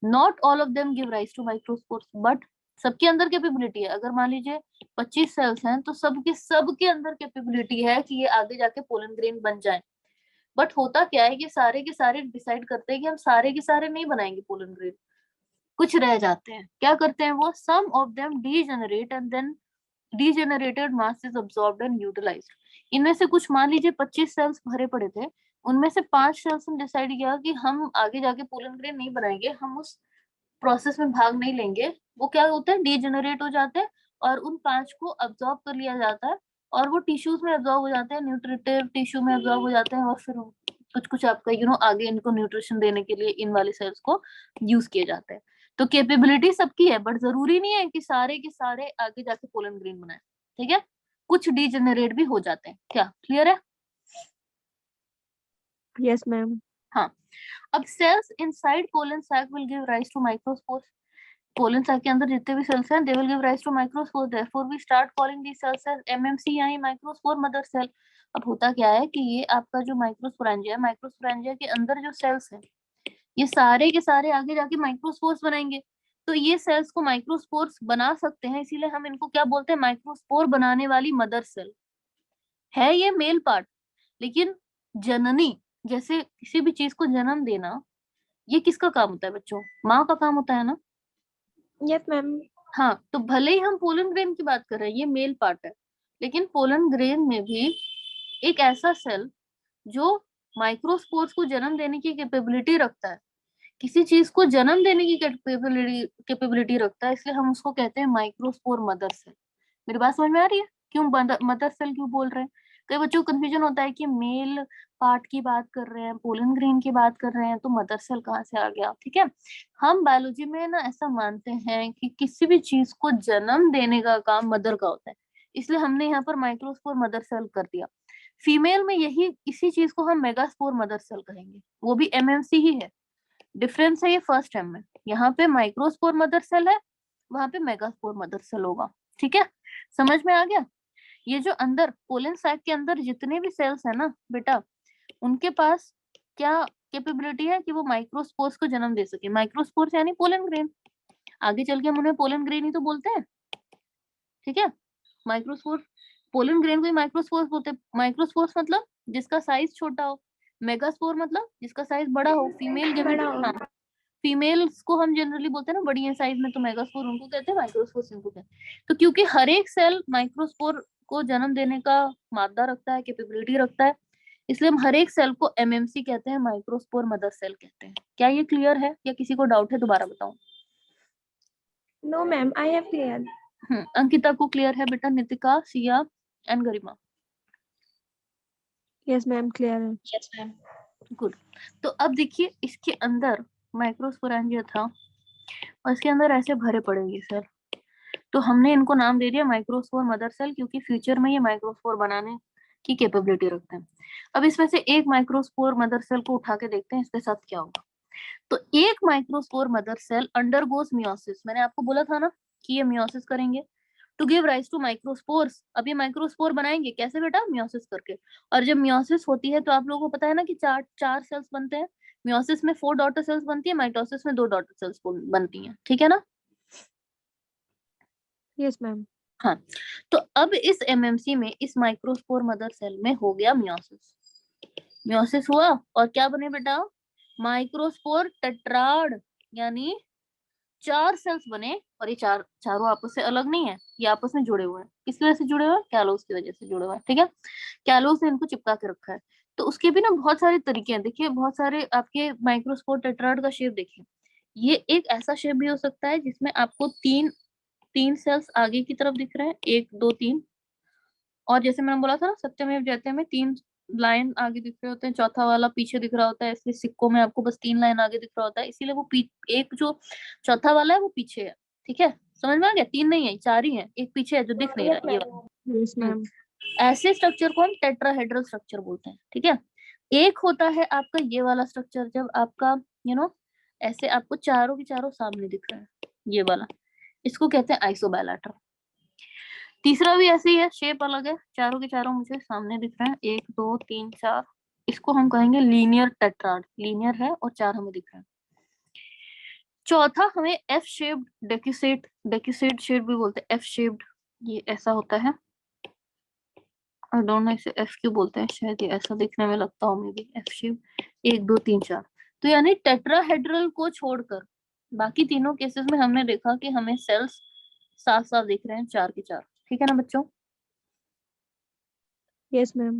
Not all of them give rise to microspores, but सबके अंदर कैपेबिलिटी है। अगर मान लीजिए 25 सेल्स हैं, तो सबके अंदर कैपेबिलिटी है कि ये आगे जाके पोलन ग्रेन बन जाए। बट होता क्या है कि सारे के सारे डिसाइड करते हैं कि हम सारे के सारे नहीं बनाएंगे पोलन ग्रेन, कुछ रह जाते हैं। क्या करते हैं वो, some of them degenerate and then degenerated mass is absorbed and utilized. इनमें से कुछ, मान लीजिए 25 सेल्स भरे पड़े थे, उनमें से 5 सेल्स ने डिसाइड किया कि हम आगे जाके पोलन ग्रेन नहीं बनाएंगे, हम उस प्रोसेस में भाग नहीं लेंगे। वो क्या होते हैं, डीजेनरेट हो जाते हैं, और उन 5 को अब्सॉर्ब कर लिया जाता है, और वो टिश्यूज में अब्सॉर्ब हो जाते हैं, न्यूट्रिटिव टिश्यू में अब्सॉर्ब हो जाते हैं, और फिर कुछ कुछ आपका आगे इनको न्यूट्रिशन देने के लिए इन वाले सेल्स को यूज किए जाते हैं। तो कैपेबिलिटी सबकी है, बट जरूरी नहीं है कि सारे के सारे आगे जाके पोलन ग्रेन बनाए, ठीक है। कुछ डीजेनरेट भी हो जाते हैं। क्या क्लियर है? Yes, ma'am. हाँ। अब cells inside pollen sac will give rise to microspores. Pollen sac के अंदर जितने भी सेल्स हैं, they will give rise to microspore, therefore we start calling these cells as MMC, यानी माइक्रोस्पोर मदर सेल। अब होता क्या है कि ये आपका जो माइक्रोस्पोरेंजिया है, माइक्रोस्पोरेंजिया के अंदर जो सेल्स हैं, ये सारे के सारे आगे जाके माइक्रोस्पोर्स बनाएंगे। तो ये सेल्स को माइक्रोस्पोर्स बना सकते हैं, इसीलिए हम इनको क्या बोलते हैं, माइक्रोस्पोर बनाने वाली मदर सेल है ये मेल पार्ट। लेकिन जननी, जैसे किसी भी चीज को जन्म देना, ये किसका काम होता है बच्चों, माँ का काम होता है ना। Yes, ma'am. हाँ, तो भले ही हम पोलन ग्रेन की बात कर रहे हैं, ये मेल पार्ट है, लेकिन पोलन ग्रेन में भी एक ऐसा सेल जो माइक्रोस्पोर्स को जन्म देने की कैपेबिलिटी रखता है, किसी चीज को जन्म देने की कैपेबिलिटी रखता है, इसलिए हम उसको कहते हैं माइक्रोस्पोर मदर सेल। मेरी बात समझ में आ रही है, क्यों मदर सेल क्यों बोल रहे हैं? कई बच्चों को कंफ्यूजन होता है कि मेल पार्ट की बात कर रहे हैं, पोलन ग्रेन की बात कर रहे हैं, तो मदर सेल कहाँ से आ गया, ठीक है। हम बायोलॉजी में ना ऐसा मानते हैं कि किसी भी चीज को जन्म देने का काम मदर का होता है, इसलिए हमने यहाँ पर माइक्रोस्पोर मदर सेल कर दिया। फीमेल में यही इसी चीज को हम मेगास्पोर मदर सेल कहेंगे, वो भी एमएमसी ही है। डिफरेंस है ये फर्स्ट एम में, यहाँ पे माइक्रोस्पोर मदर सेल है, वहां पे मेगास्पोर मदर सेल होगा, ठीक है। समझ में आ गया? ये जो अंदर पोलन सैक के अंदर जितने भी सेल्स है ना बेटा, उनके पास क्या कैपेबिलिटी है कि वो माइक्रोस्पोर्स को जन्म दे सके। माइक्रोस्पोर्स यानी पोलन ग्रेन, आगे चल के हम उन्हें पोलन ग्रेन ही तो बोलते हैं, ठीक है। माइक्रोस्पोर, पोलन ग्रेन को ही माइक्रोस्पोर्स बोलते हैं। माइक्रोस्पोर्स मतलब जिसका साइज छोटा हो, मेगास्पोर मतलब जिसका साइज बड़ा हो। फीमेल गिवन, बड़ा हो। हाँ, फीमेल्स को हम जनरली बोलते हैं ना, बड़ी है साइज में, तो मेगास्पोर उनको कहते हैं, माइक्रोस्पोर इनको कहते हैं। तो क्योंकि हर एक सेल माइक्रोस्पोर को जन्म देने का मादा रखता है, कैपेबिलिटी रखता है, इसलिए हम हर एक सेल को एमएमसी कहते हैं, माइक्रोस्पोर मदर सेल कहते हैं। क्या ये क्लियर है, या किसी को डाउट है? दोबारा बताऊं? No, ma'am. I have cleared. Ankita को क्लियर है बेटा, Nitika, Siya and Garima? Yes, ma'am. Clear. Yes, ma'am. Good. तो अब देखिए इसके अंदर माइक्रोस्पोरेंजिया था और इसके अंदर ऐसे भरे पड़े ये सेल, तो हमने इनको नाम दे दिया माइक्रोस्पोर मदर सेल, क्योंकि फ्यूचर में ये माइक्रोस्पोर बनाने की कैपेबिलिटी रखते हैं। अब इसमें से एक माइक्रोस्पोर मदर सेल को उठा के देखते हैं इसके साथ क्या होगा। तो एक microspore mother cell undergoes meiosis, मैंने आपको बोला था ना कि ये मियोसिस करेंगे to give rise to microspores. अब ये माइक्रोस्पोर बनाएंगे कैसे बेटा? मियोसिस करके। और जब मियोसिस होती है तो आप लोगों को पता है ना कि चार सेल्स बनते हैं। मियोसिस में 4 डॉटर सेल्स बनती है, माइटोसिस में 2 डॉटर सेल्स बनती हैं, ठीक है ना? Yes, ma'am. हाँ, तो अब इस एमएमसी में इस माइक्रोस्पोर मदर सेल में हो गया मियोसिस। मियोसिस हुआ और क्या बने बेटा? माइक्रोस्पोर टेट्राड, यानी 4 सेल्स बने। और ये चारों आपस से अलग नहीं है, ये आपस में जुड़े हुए हैं। किस वजह से जुड़े हुए हैं? कैलोस की वजह से जुड़े हुए हैं, ठीक है? कैलोस ने इनको चिपका के रखा है। तो उसके भी ना बहुत सारे तरीके हैं, देखिए बहुत सारे आपके माइक्रोस्पोर टेट्राड का शेप देखिए। ये एक ऐसा शेप भी हो सकता है जिसमें आपको तीन सेल्स आगे की तरफ दिख रहे हैं, 1 2 3। और जैसे मैंने बोला था ना सत्यमेव जयते में 3 लाइन आगे दिख रहे होते हैं, चौथा वाला पीछे दिख रहा होता है, इसलिए सिक्कों में आपको बस 3 लाइन आगे दिख रहा होता है, इसीलिए वो एक जो चौथा वाला है वो पीछे है, ठीक है? समझ में आ गया? 3 नहीं है, 4 ही है, एक पीछे है जो दिख नहीं Yes, रहा, ये ma'am. वाला। Yes, ma'am. ऐसे स्ट्रक्चर को हम टेट्राहेड्रल स्ट्रक्चर बोलते हैं, ठीक है? एक होता है आपका ये वाला स्ट्रक्चर, जब आपका ऐसे आपको चारों के चारों सामने दिख रहा है, ये वाला, इसको कहते हैं आइसोबायलैटरल। तीसरा भी ऐसे ही है, शेप अलग है, चारों के चारों मुझे सामने दिख रहे हैं, 1 2 3 4, इसको हम कहेंगे लीनियर टेट्राड, लीनियर है और 4 हमें दिख रहे हैं। चौथा हमें एफ शेप्ड डेक्यूसेट शेप भी बोलते हैं, एफ शेप्ड, ये ऐसा होता है। आई डोंट नो इसे एफ क्यों बोलते हैं, शायद ये ऐसा दिखने में लगता हो, मे बी एफ शेप, 1 2 3 4। तो यानी टेट्राहेड्रल को छोड़कर बाकी तीनों केसेस में हमने देखा कि हमें सेल्स साफ साफ दिख रहे हैं, 4 के 4, ठीक है ना बच्चों? Yes, ma'am.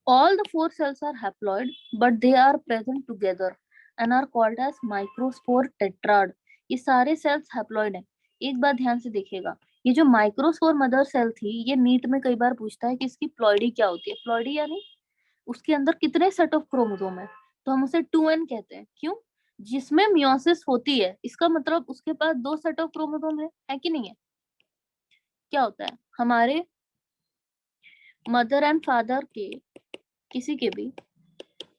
All the 4 cells are haploid, but they are present together and are called as microspore tetrad. ये सारे सेल्स हैप्लॉइड हैं। एक बात ध्यान से देखिएगा, ये जो माइक्रोस्पोर मदर सेल थी, ये नीट में कई बार पूछता है कि इसकी प्लॉइडी क्या होती है। प्लॉइडी यानी उसके अंदर कितने सेट ऑफ क्रोमोसोम है, तो हम उसे 2n कहते हैं। क्यों? जिसमें मियोसिस होती है, इसका मतलब उसके पास 2 सेट ऑफ क्रोमोसोम है कि नहीं है? क्या होता है हमारे मदर एंड फादर के, किसी के भी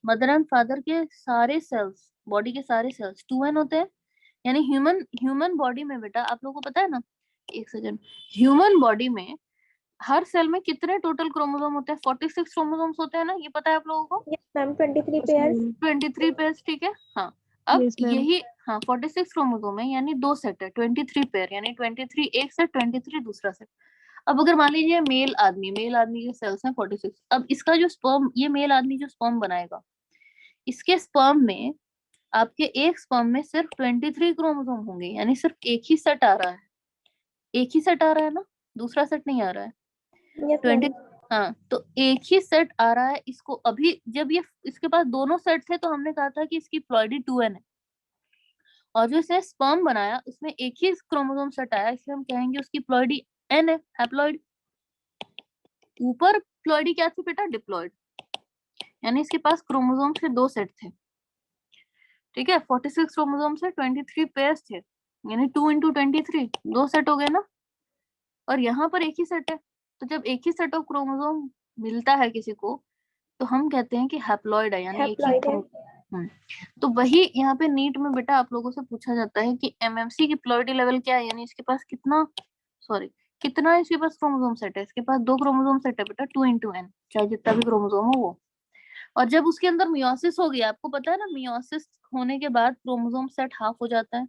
मदर एंड फादर के सारे सेल्स, बॉडी के सारे सेल्स 2n होते हैं। यानी ह्यूमन बॉडी में बेटा, आप लोगों को पता है ना, एक सेकंड, ह्यूमन बॉडी में हर सेल में कितने टोटल क्रोमोसोम होते हैं? 46 क्रोमोसोम्स होते हैं ना, ये पता है आप लोगों को? Yes, ma'am. 23 Yes, pairs. ma'am. 23 pairs, ठीक है? हाँ, अब Yes, ma'am. यही, हाँ 46 क्रोमोसोम है, यानी 2 सेट है, 23 पेयर, यानी 23 एक सेट, 23 दूसरा सेट। अब अगर मान लीजिए मेल आदमी के सेल्स हैं 46, अब इसका जो स्पर्म, ये मेल आदमी जो स्पर्म बनाएगा, इसके स्पर्म में, आपके एक स्पर्म में सिर्फ 23 क्रोमोसोम होंगे, यानी सिर्फ एक ही सेट आ रहा है, एक ही सेट आ रहा है ना, दूसरा सेट नहीं आ रहा है। Yes, 20, ma'am. हाँ, तो एक ही सेट आ रहा है इसको। अभी जब ये इसके पास दोनों सेट थे तो हमने कहा था कि इसकी प्लॉइडी 2n है, और जो इसने स्पर्म बनाया उसमें एक ही क्रोमोसोम सेट आया, इसलिए हम कहेंगे उसकी प्लॉइडी n है, हैप्लॉइड। ऊपर प्लॉइडी क्या थी बेटा? डिप्लॉइड, यानी इसके पास क्रोमोसोम से 2 सेट थे, ठीक है? 46 क्रोमोसोम से 23 पेयर्स थे, यानी 2 इंटू 23, 2 सेट हो गए ना। और यहाँ पर एक ही सेट है, तो जब एक ही सेट ऑफ क्रोमोसोम मिलता है किसी को, तो हम कहते हैं कि हैप्लॉइड है, यानी एक ही Haploid है। तो वही यहाँ पे नीट में बेटा आप लोगों से पूछा जाता है कि एमएमसी की प्लॉइडी लेवल क्या है, यानी इसके पास कितना इसके पास क्रोमोसोम सेट है? इसके पास 2 क्रोमोसोम सेट है बेटा, 2 इंटू n, चाहे जितना भी क्रोमोसोम हो वो। और जब उसके अंदर मियोसिस हो गया, आपको पता है ना, मियोसिस होने के बाद क्रोमोसोम सेट हाफ हो जाता है,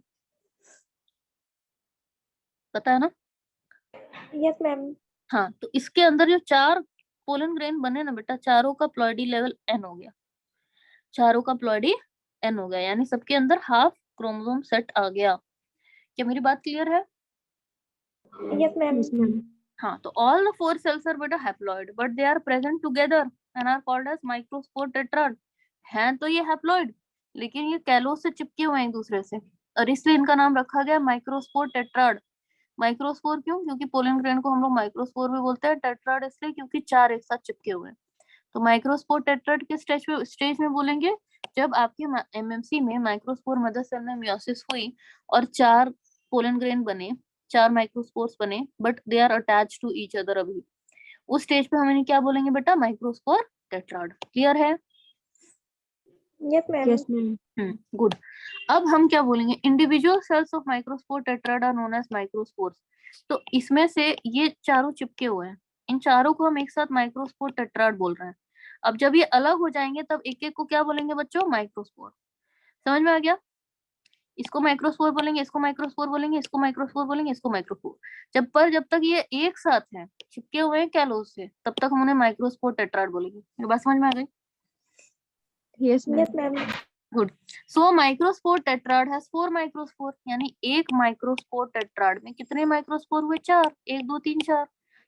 पता है ना? Yes, ma'am. हाँ, तो इसके अंदर जो 4 पोलन ग्रेन बने ना बेटा, चारों का प्लॉइडी लेवल n हो गया, चारों का प्लॉइडी n हो गया, यानी सबके अंदर हाफ क्रोमोसोम सेट आ गया। क्या मेरी बात क्लियर है? Yes, ma'am. Yes, ma'am. हाँ, तो all the 4 cells are बेटा haploid, but they are present together and are called as microspore tetrad। हैं तो ये haploid, लेकिन ये कैलोस से चिपके हुए हैं एक दूसरे से, और इसलिए इनका नाम रखा गया माइक्रोस्पोर टेट्राड। माइक्रोस्पोर क्यों? क्योंकि पोलन ग्रेन को हम लोग माइक्रोस्पोर भी बोलते हैं, टेट्राड इसलिए क्योंकि 4 एक साथ चिपके हुए हैं। तो माइक्रोस्पोर टेट्राड के स्टेज में बोलेंगे जब आपके एमएमसी में माइक्रोस्पोर मदर सेल में मियोसिस हुई और 4 पोलन ग्रेन बने, 4 माइक्रोस्पोर्स बने, but they are attach to each other. अभी उस स्टेज पे हम इन्हें क्या बोलेंगे बेटा? Microspore tetrad. क्लियर है? Yes, ma'am. Yes, ma'am. गुड। अब हम क्या बोलेंगे? Individual cells of microspore tetrad are known as microspores. तो इसमें से ये चारों चिपके हुए हैं, इन चारों को हम एक साथ माइक्रोस्पोर टेट्राड बोल रहे हैं। अब जब ये अलग हो जाएंगे तब एक एक को क्या बोलेंगे बच्चों? माइक्रोस्पोर। समझ में आ गया? इसको माइक्रोस्पोर बोलेंगे, इसको माइक्रोस्पोर बोलेंगे, इसको माइक्रोस्पोर बोलेंगे, इसको माइक्रोस्पोर। जब तक ये एक साथ हैं, चिपके हुए हैं कैलोज से, तब तक हम उन्हें माइक्रोस्पोर टेट्राड बोलेंगे। मेरी बात समझ में आ गई? Yes, ma'am. Yes, ma'am. Good. So microspore tetrad has 4 microspore, यानी एक माइक्रोस्पोर टेट्राड में कितने माइक्रोस्पोर हुए? 4। 1 2 3 4।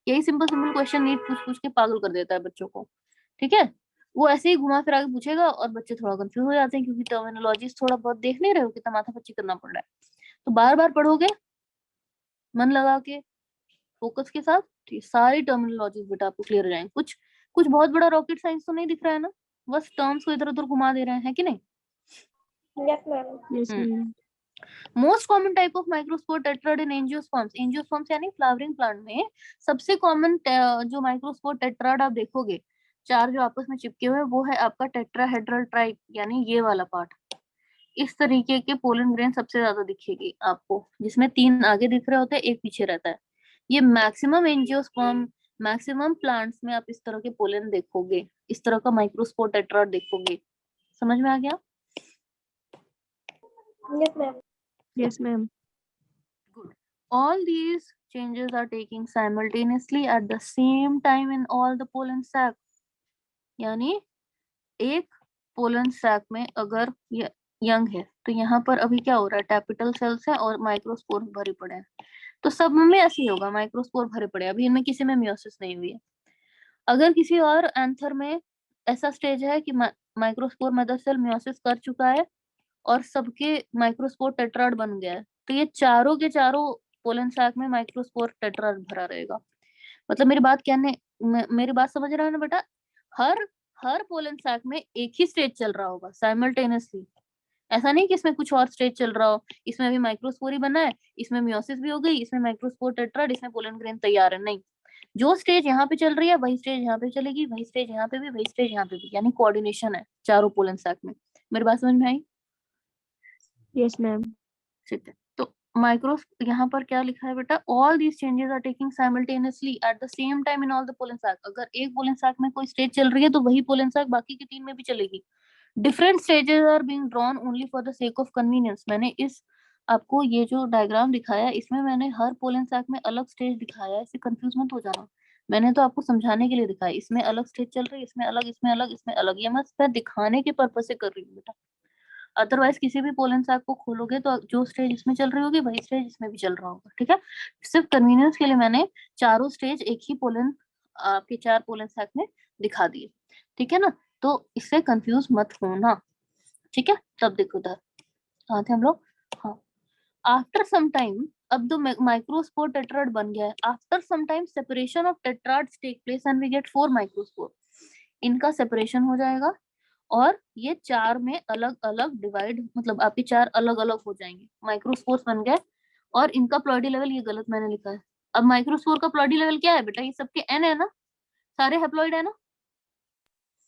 यही सिंपल सिंपल क्वेश्चन नीट पूछ पूछ के पागल कर देता है बच्चों को। ठीक है, वो ऐसे ही घुमा फिरा के पूछेगा और बच्चे थोड़ा कंफ्यूज हो जाते हैं, क्योंकि टर्मिनोलॉजीज थोड़ा बहुत देख नहीं रहे हो, कितना माथापच्ची करना पड़ रहा है। तो बार बार पढ़ोगे मन लगा के, फोकस के साथ, तो सारी टर्मिनोलॉजीज बेटा आपको क्लियर हो जाएंगे। कुछ कुछ बहुत बड़ा रॉकेट साइंस तो नहीं दिख रहा है ना, बस टर्म्स को इधर उधर घुमा दे रहे हैं कि नहीं? Yes, ma'am. Yes, ma'am. Most common type of microspore tetrad in angiosperms. Angiosperms यानी फ्लावरिंग प्लांट में सबसे कॉमन जो माइक्रोस्पोर टेट्राड आप देखोगे, 4 जो आपस में चिपके हुए, वो है आपका टेट्राहेड्रल ट्राइप, यानी ये वाला पार्ट। इस तरीके के पोलन ग्रेन सबसे ज्यादा दिखेगी आपको, जिसमें 3 आगे दिख रहे होते हैं, 1 पीछे रहता है। ये मैक्सिमम एंजियोस्पर्म, मैक्सिमम प्लांट्स में आप इस तरह के पोलन देखोगे, इस तरह का माइक्रोस्पोर टेट्राड देखोगे। समझ में आ गया? Yes, ma'am. Yes, ma'am. Good. All these changes are taking simultaneously at the same time in all the pollen sac. यानी एक पोलन सैक में अगर ये यंग है, तो यहाँ पर अभी क्या हो रहा है? टैपिटल सेल्स है और माइक्रोस्पोर भरे पड़े हैं। तो सब में ऐसे ही होगा, माइक्रोस्पोर भरे पड़े। अभी इनमें किसी में मियोसिस नहीं हुई है। अगर किसी और एंथर में ऐसा स्टेज है कि माइक्रोस्पोर मदर सेल मियोसिस कर चुका है और सबके माइक्रोस्पोर टेट्राड बन गया है, तो ये चारों के चारों पोलन सैक में माइक्रोस्पोर टेट्राड भरा रहेगा। मतलब मेरी बात समझ रहा है ना बेटा? हर पोलन सैक में एक ही स्टेज चल रहा होगा साइमल्टेनियसली। ऐसा नहीं कि इसमें कुछ और स्टेज चल रहा हो, इसमें अभी माइक्रोस्पोर ही बना है, इसमें मियोसिस भी हो गई, इसमें माइक्रोस्पोर टेट्राड, इसमें पोलन ग्रेन तैयार है। नहीं, जो स्टेज यहाँ पे चल रही है वही स्टेज यहाँ पे चलेगी, वही स्टेज यहाँ पे भी, वही स्टेज यहाँ पे भी, यानी कोऑर्डिनेशन है चारों पोलन सैक में। मेरी बात समझ में आई? Yes, ma'am. ठीक है, तो माइक्रो यहाँ पर क्या लिखा है बेटा? All these changes are taking simultaneously at the same time in all the pollen sac. अगर एक पोलन सैक में कोई स्टेज चल रही है तो वही पोलन सैक बाकी के 3 में भी चलेगी। Different stages are being drawn only for the sake of convenience. मैंने इस आपको ये जो डायग्राम दिखाया, इसमें मैंने हर पोलन सैक में अलग स्टेज दिखाया है, इससे कंफ्यूज मत हो जाना। मैंने तो आपको समझाने के लिए दिखाया, इसमें अलग स्टेज चल रही है, इसमें अलग, इसमें अलग, इसमें अलग। ये मैं दिखाने के पर्पज से कर रही हूँ बेटा। अदरवाइज किसी भी पोलन सैक को खोलोगे तो जो स्टेज इसमें चल रही होगी वही स्टेज इसमें भी चल रहा होगा। ठीक है, सिर्फ कन्वीनियंस के लिए मैंने चारों स्टेज एक ही पोलन आपके 4 पोलन सैक में दिखा दिए। ठीक है ना, तो इससे कंफ्यूज मत होना। ठीक है, तब देखो इधर कहाँ थे हम लोग? हाँ, आफ्टर सम टाइम, अब तो माइक्रोस्पोर टेट्राड बन गया है। After some time separation of tetrads take place and we get 4 microspore. इनका सेपरेशन हो जाएगा और ये 4 में अलग अलग डिवाइड, मतलब आपके 4 अलग अलग हो जाएंगे, माइक्रोस्पोर्स बन गए। और इनका प्लॉइडी लेवल, ये गलत मैंने लिखा है। अब माइक्रोस्पोर का प्लॉइडी लेवल क्या है बेटा? ये सबके एन है ना, सारे हैप्लॉइड है ना?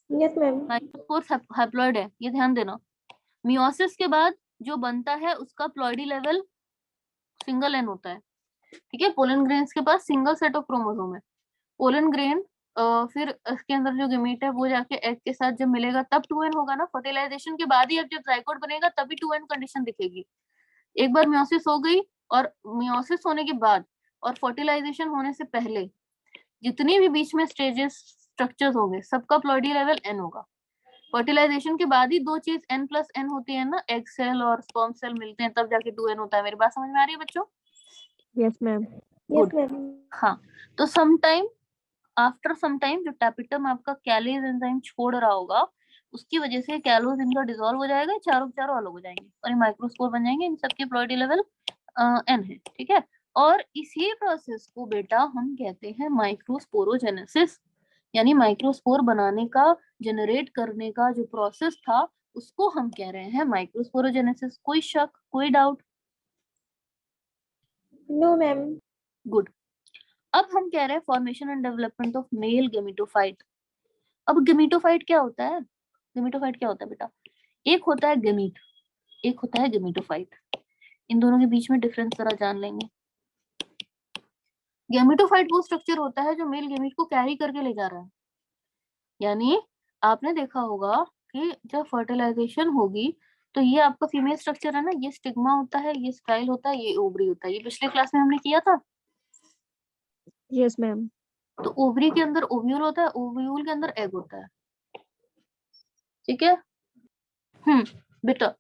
Yes, ma'am. माइक्रोस्पोर्स हैप्लॉइड है, ये ध्यान देना। मियोसिस के बाद जो बनता है उसका प्लॉइडी लेवल सिंगल एन होता है। ठीक है, पोलन ग्रेन्स के पास सिंगल सेट ऑफ क्रोमोसोम है। पोलन ग्रेन फिर इसके अंदर जो गेमीट है वो जाके एग के साथ जब मिलेगा तब 2n होगा ना। फर्टिलाइजेशन के बाद ही अब जब जाइगोट बनेगा तभी 2n कंडीशन दिखेगी। एक बार मियोसिस हो गई, और मियोसिस होने के बाद और फर्टिलाइजेशन होने से पहले जितनी भी बीच में स्टेजेस स्ट्रक्चर्स होंगे सबका प्लॉइडी लेवल n होगा। फर्टिलाइजेशन के बाद ही 2 चीज n+n होती है ना, एग सेल और स्पर्म सेल मिलते हैं तब जाके 2n होता है। मेरी बात समझ में आ रही है बच्चों? Yes, ma'am. Yes, ma'am. हाँ, तो some time, after some time जो टैपिटम आपका कैलेज एंजाइम छोड़ रहा होगा उसकी वजह से कैलोज इनका डिसॉल्व हो जाएगा, चारों के चारों अलग हो जाएंगे और ये माइक्रोस्पोर बन जाएंगे। इन सबके प्लॉइडी लेवल n है। ठीक है, और इसी प्रोसेस को बेटा हम कहते हैं माइक्रोस्पोरोजेनेसिस, यानी माइक्रोस्पोर बनाने का, जनरेट करने का जो प्रोसेस था उसको हम कह रहे हैं माइक्रोस्पोरोजेनेसिस। कोई शक, कोई डाउट? No ma'am. गुड। अब हम कह रहे हैं formation and development of male gametophyte. अब गेमिटोफाइट क्या होता है? गेमिटोफाइट क्या होता है बेटा? एक होता है गेमीट, एक होता है गेमिटोफाइट। इन दोनों के बीच में डिफरेंस जरा जान लेंगे। गेमिटोफाइट वो स्ट्रक्चर होता है जो मेल गेमीट को कैरी करके ले जा रहा है। यानी आपने देखा होगा कि जब फर्टिलाइजेशन होगी तो ये आपका फीमेल स्ट्रक्चर है ना, ये स्टिग्मा होता है, ये स्टाइल होता है, ये ओवरी होता है। ये पिछले क्लास में हमने किया था। Yes ma'am. तो ओवरी के अंदर ओव्यूल होता है, ओव्यूल के अंदर एग होता है। ठीक है। बेटा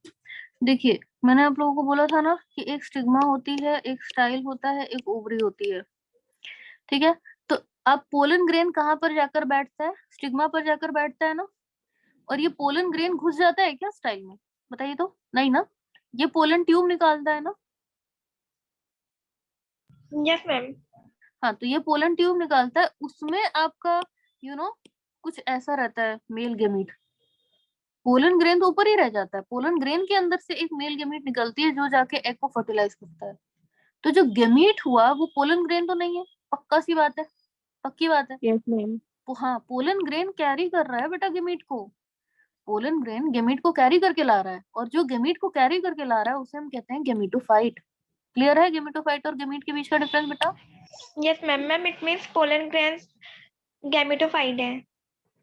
देखिए, मैंने आप लोगों को बोला था ना कि एक स्टिग्मा होती है, एक स्टाइल होता है, एक ओवरी होती है। ठीक है। तो अब पोलन ग्रेन कहाँ पर जाकर बैठता है? स्टिग्मा पर जाकर बैठता है ना। और ये पोलन ग्रेन घुस जाता है क्या स्टाइल में? बताइए तो। नहीं ना, ये पोलन ट्यूब निकालता है ना। Yes ma'am. हाँ, तो ये पोलन ट्यूब निकालता है, उसमें आपका कुछ ऐसा रहता है मेल गेमीट। पोलन ग्रेन तो ऊपर ही रह जाता है। पोलन ग्रेन के अंदर से एक मेल गेमीट निकलती है जो जाके एग को फर्टिलाइज करता है। तो जो गेमीट हुआ वो पोलन ग्रेन तो नहीं है। पक्का सी बात है, पक्की बात है। Yes ma'am. हाँ, पोलन ग्रेन कैरी कर रहा है बेटा गेमीट को। पोलन ग्रेन गेमीट को कैरी करके ला रहा है, और जो गेमीट को कैरी करके ला रहा है उसे हम कहते हैं गेमिटोफाइट। क्लियर है गेमिटोफाइट और गेमीट के बीच का डिफरेंस बेटा? Yes ma'am. Ma'am it means pollen grains gametophyte है।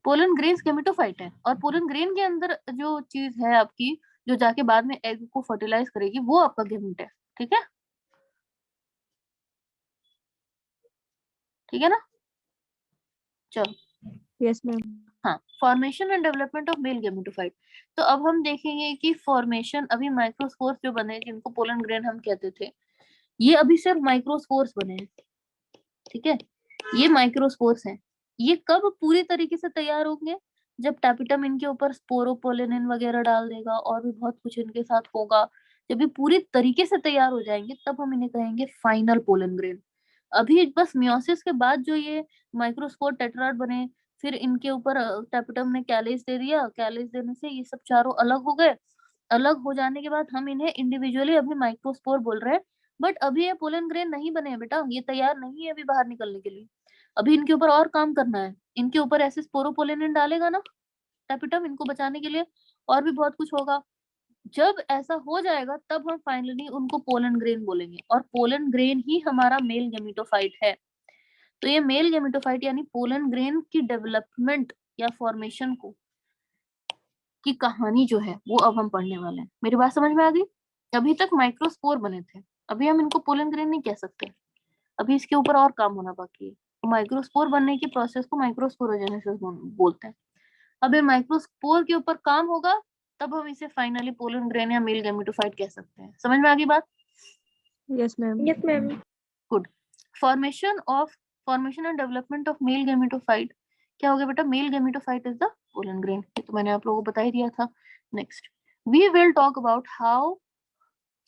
पोलन ग्रेन्स गेमिटोफाइट है, और पोलन ग्रेन के अंदर जो चीज है आपकी, जो जाके बाद में एग को फर्टिलाइज करेगी, वो आपका गेमीट है। ठीक है, ठीक है ना? चलो। Yes ma'am. हाँ, formation and development of male gametophyte. तो अब हम देखेंगे कि फॉर्मेशन, अभी माइक्रोस्पोर्स जो बने जिनको पोलन ग्रेन हम कहते थे, ये अभी सिर्फ माइक्रोस्पोर्स बने हैं। ठीक है, ये माइक्रोस्पोर्स हैं। ये कब पूरी तरीके से तैयार होंगे? जब टैपिटम इनके ऊपर स्पोरोपोलेनिन वगैरह डाल देगा, और भी बहुत कुछ इनके साथ होगा। जब ये पूरी तरीके से तैयार हो जाएंगे तब हम इन्हें कहेंगे फाइनल पोलन ग्रेन। अभी बस मियोसिस के बाद जो ये माइक्रोस्पोर टेट्राड बने, फिर इनके ऊपर टैपिटम ने कैलेज दे दिया, कैलेज देने से ये सब चारों अलग हो गए। अलग हो जाने के बाद हम इन्हें इंडिविजुअली अभी माइक्रोस्पोर बोल रहे हैं। बट अभी ये पोलन ग्रेन नहीं बने हैं बेटा, ये तैयार नहीं है अभी बाहर निकलने के लिए। अभी इनके ऊपर और काम करना है। इनके ऊपर ऐसे स्पोरोपोलेनिन डालेगा ना टैपिटम इनको बचाने के लिए, और भी बहुत कुछ होगा। जब ऐसा हो जाएगा तब हम फाइनली उनको पोलन ग्रेन बोलेंगे, और पोलन ग्रेन ही हमारा मेल गेमिटोफाइट है। तो ये मेल गेमिटोफाइट यानी पोलन ग्रेन की डेवलपमेंट या फॉर्मेशन को की कहानी जो है वो अब हम पढ़ने वाले हैं। मेरी बात समझ में आ गई? अभी तक माइक्रोस्पोर बने थे, अभी हम इनको पोलन ग्रेन नहीं कह सकते। अभी इसके ऊपर और काम होना बाकी है। तो माइक्रोस्पोर बनने की प्रोसेस को माइक्रोस्पोरोजेनेसिस बोलते हैं। अब ये माइक्रोस्पोर के ऊपर काम होगा तब हम इसे फाइनली पोलन ग्रेन या मेल गेमिटोफाइट कह सकते हैं। समझ में आ गई बात? Yes ma'am. Yes ma'am. Good. Formation and development of male gametophyte क्या हो गया बेटा? Male gametophyte is the pollen grain. ये तो मैंने आप लोगों को बता ही दिया था। Next we will talk about how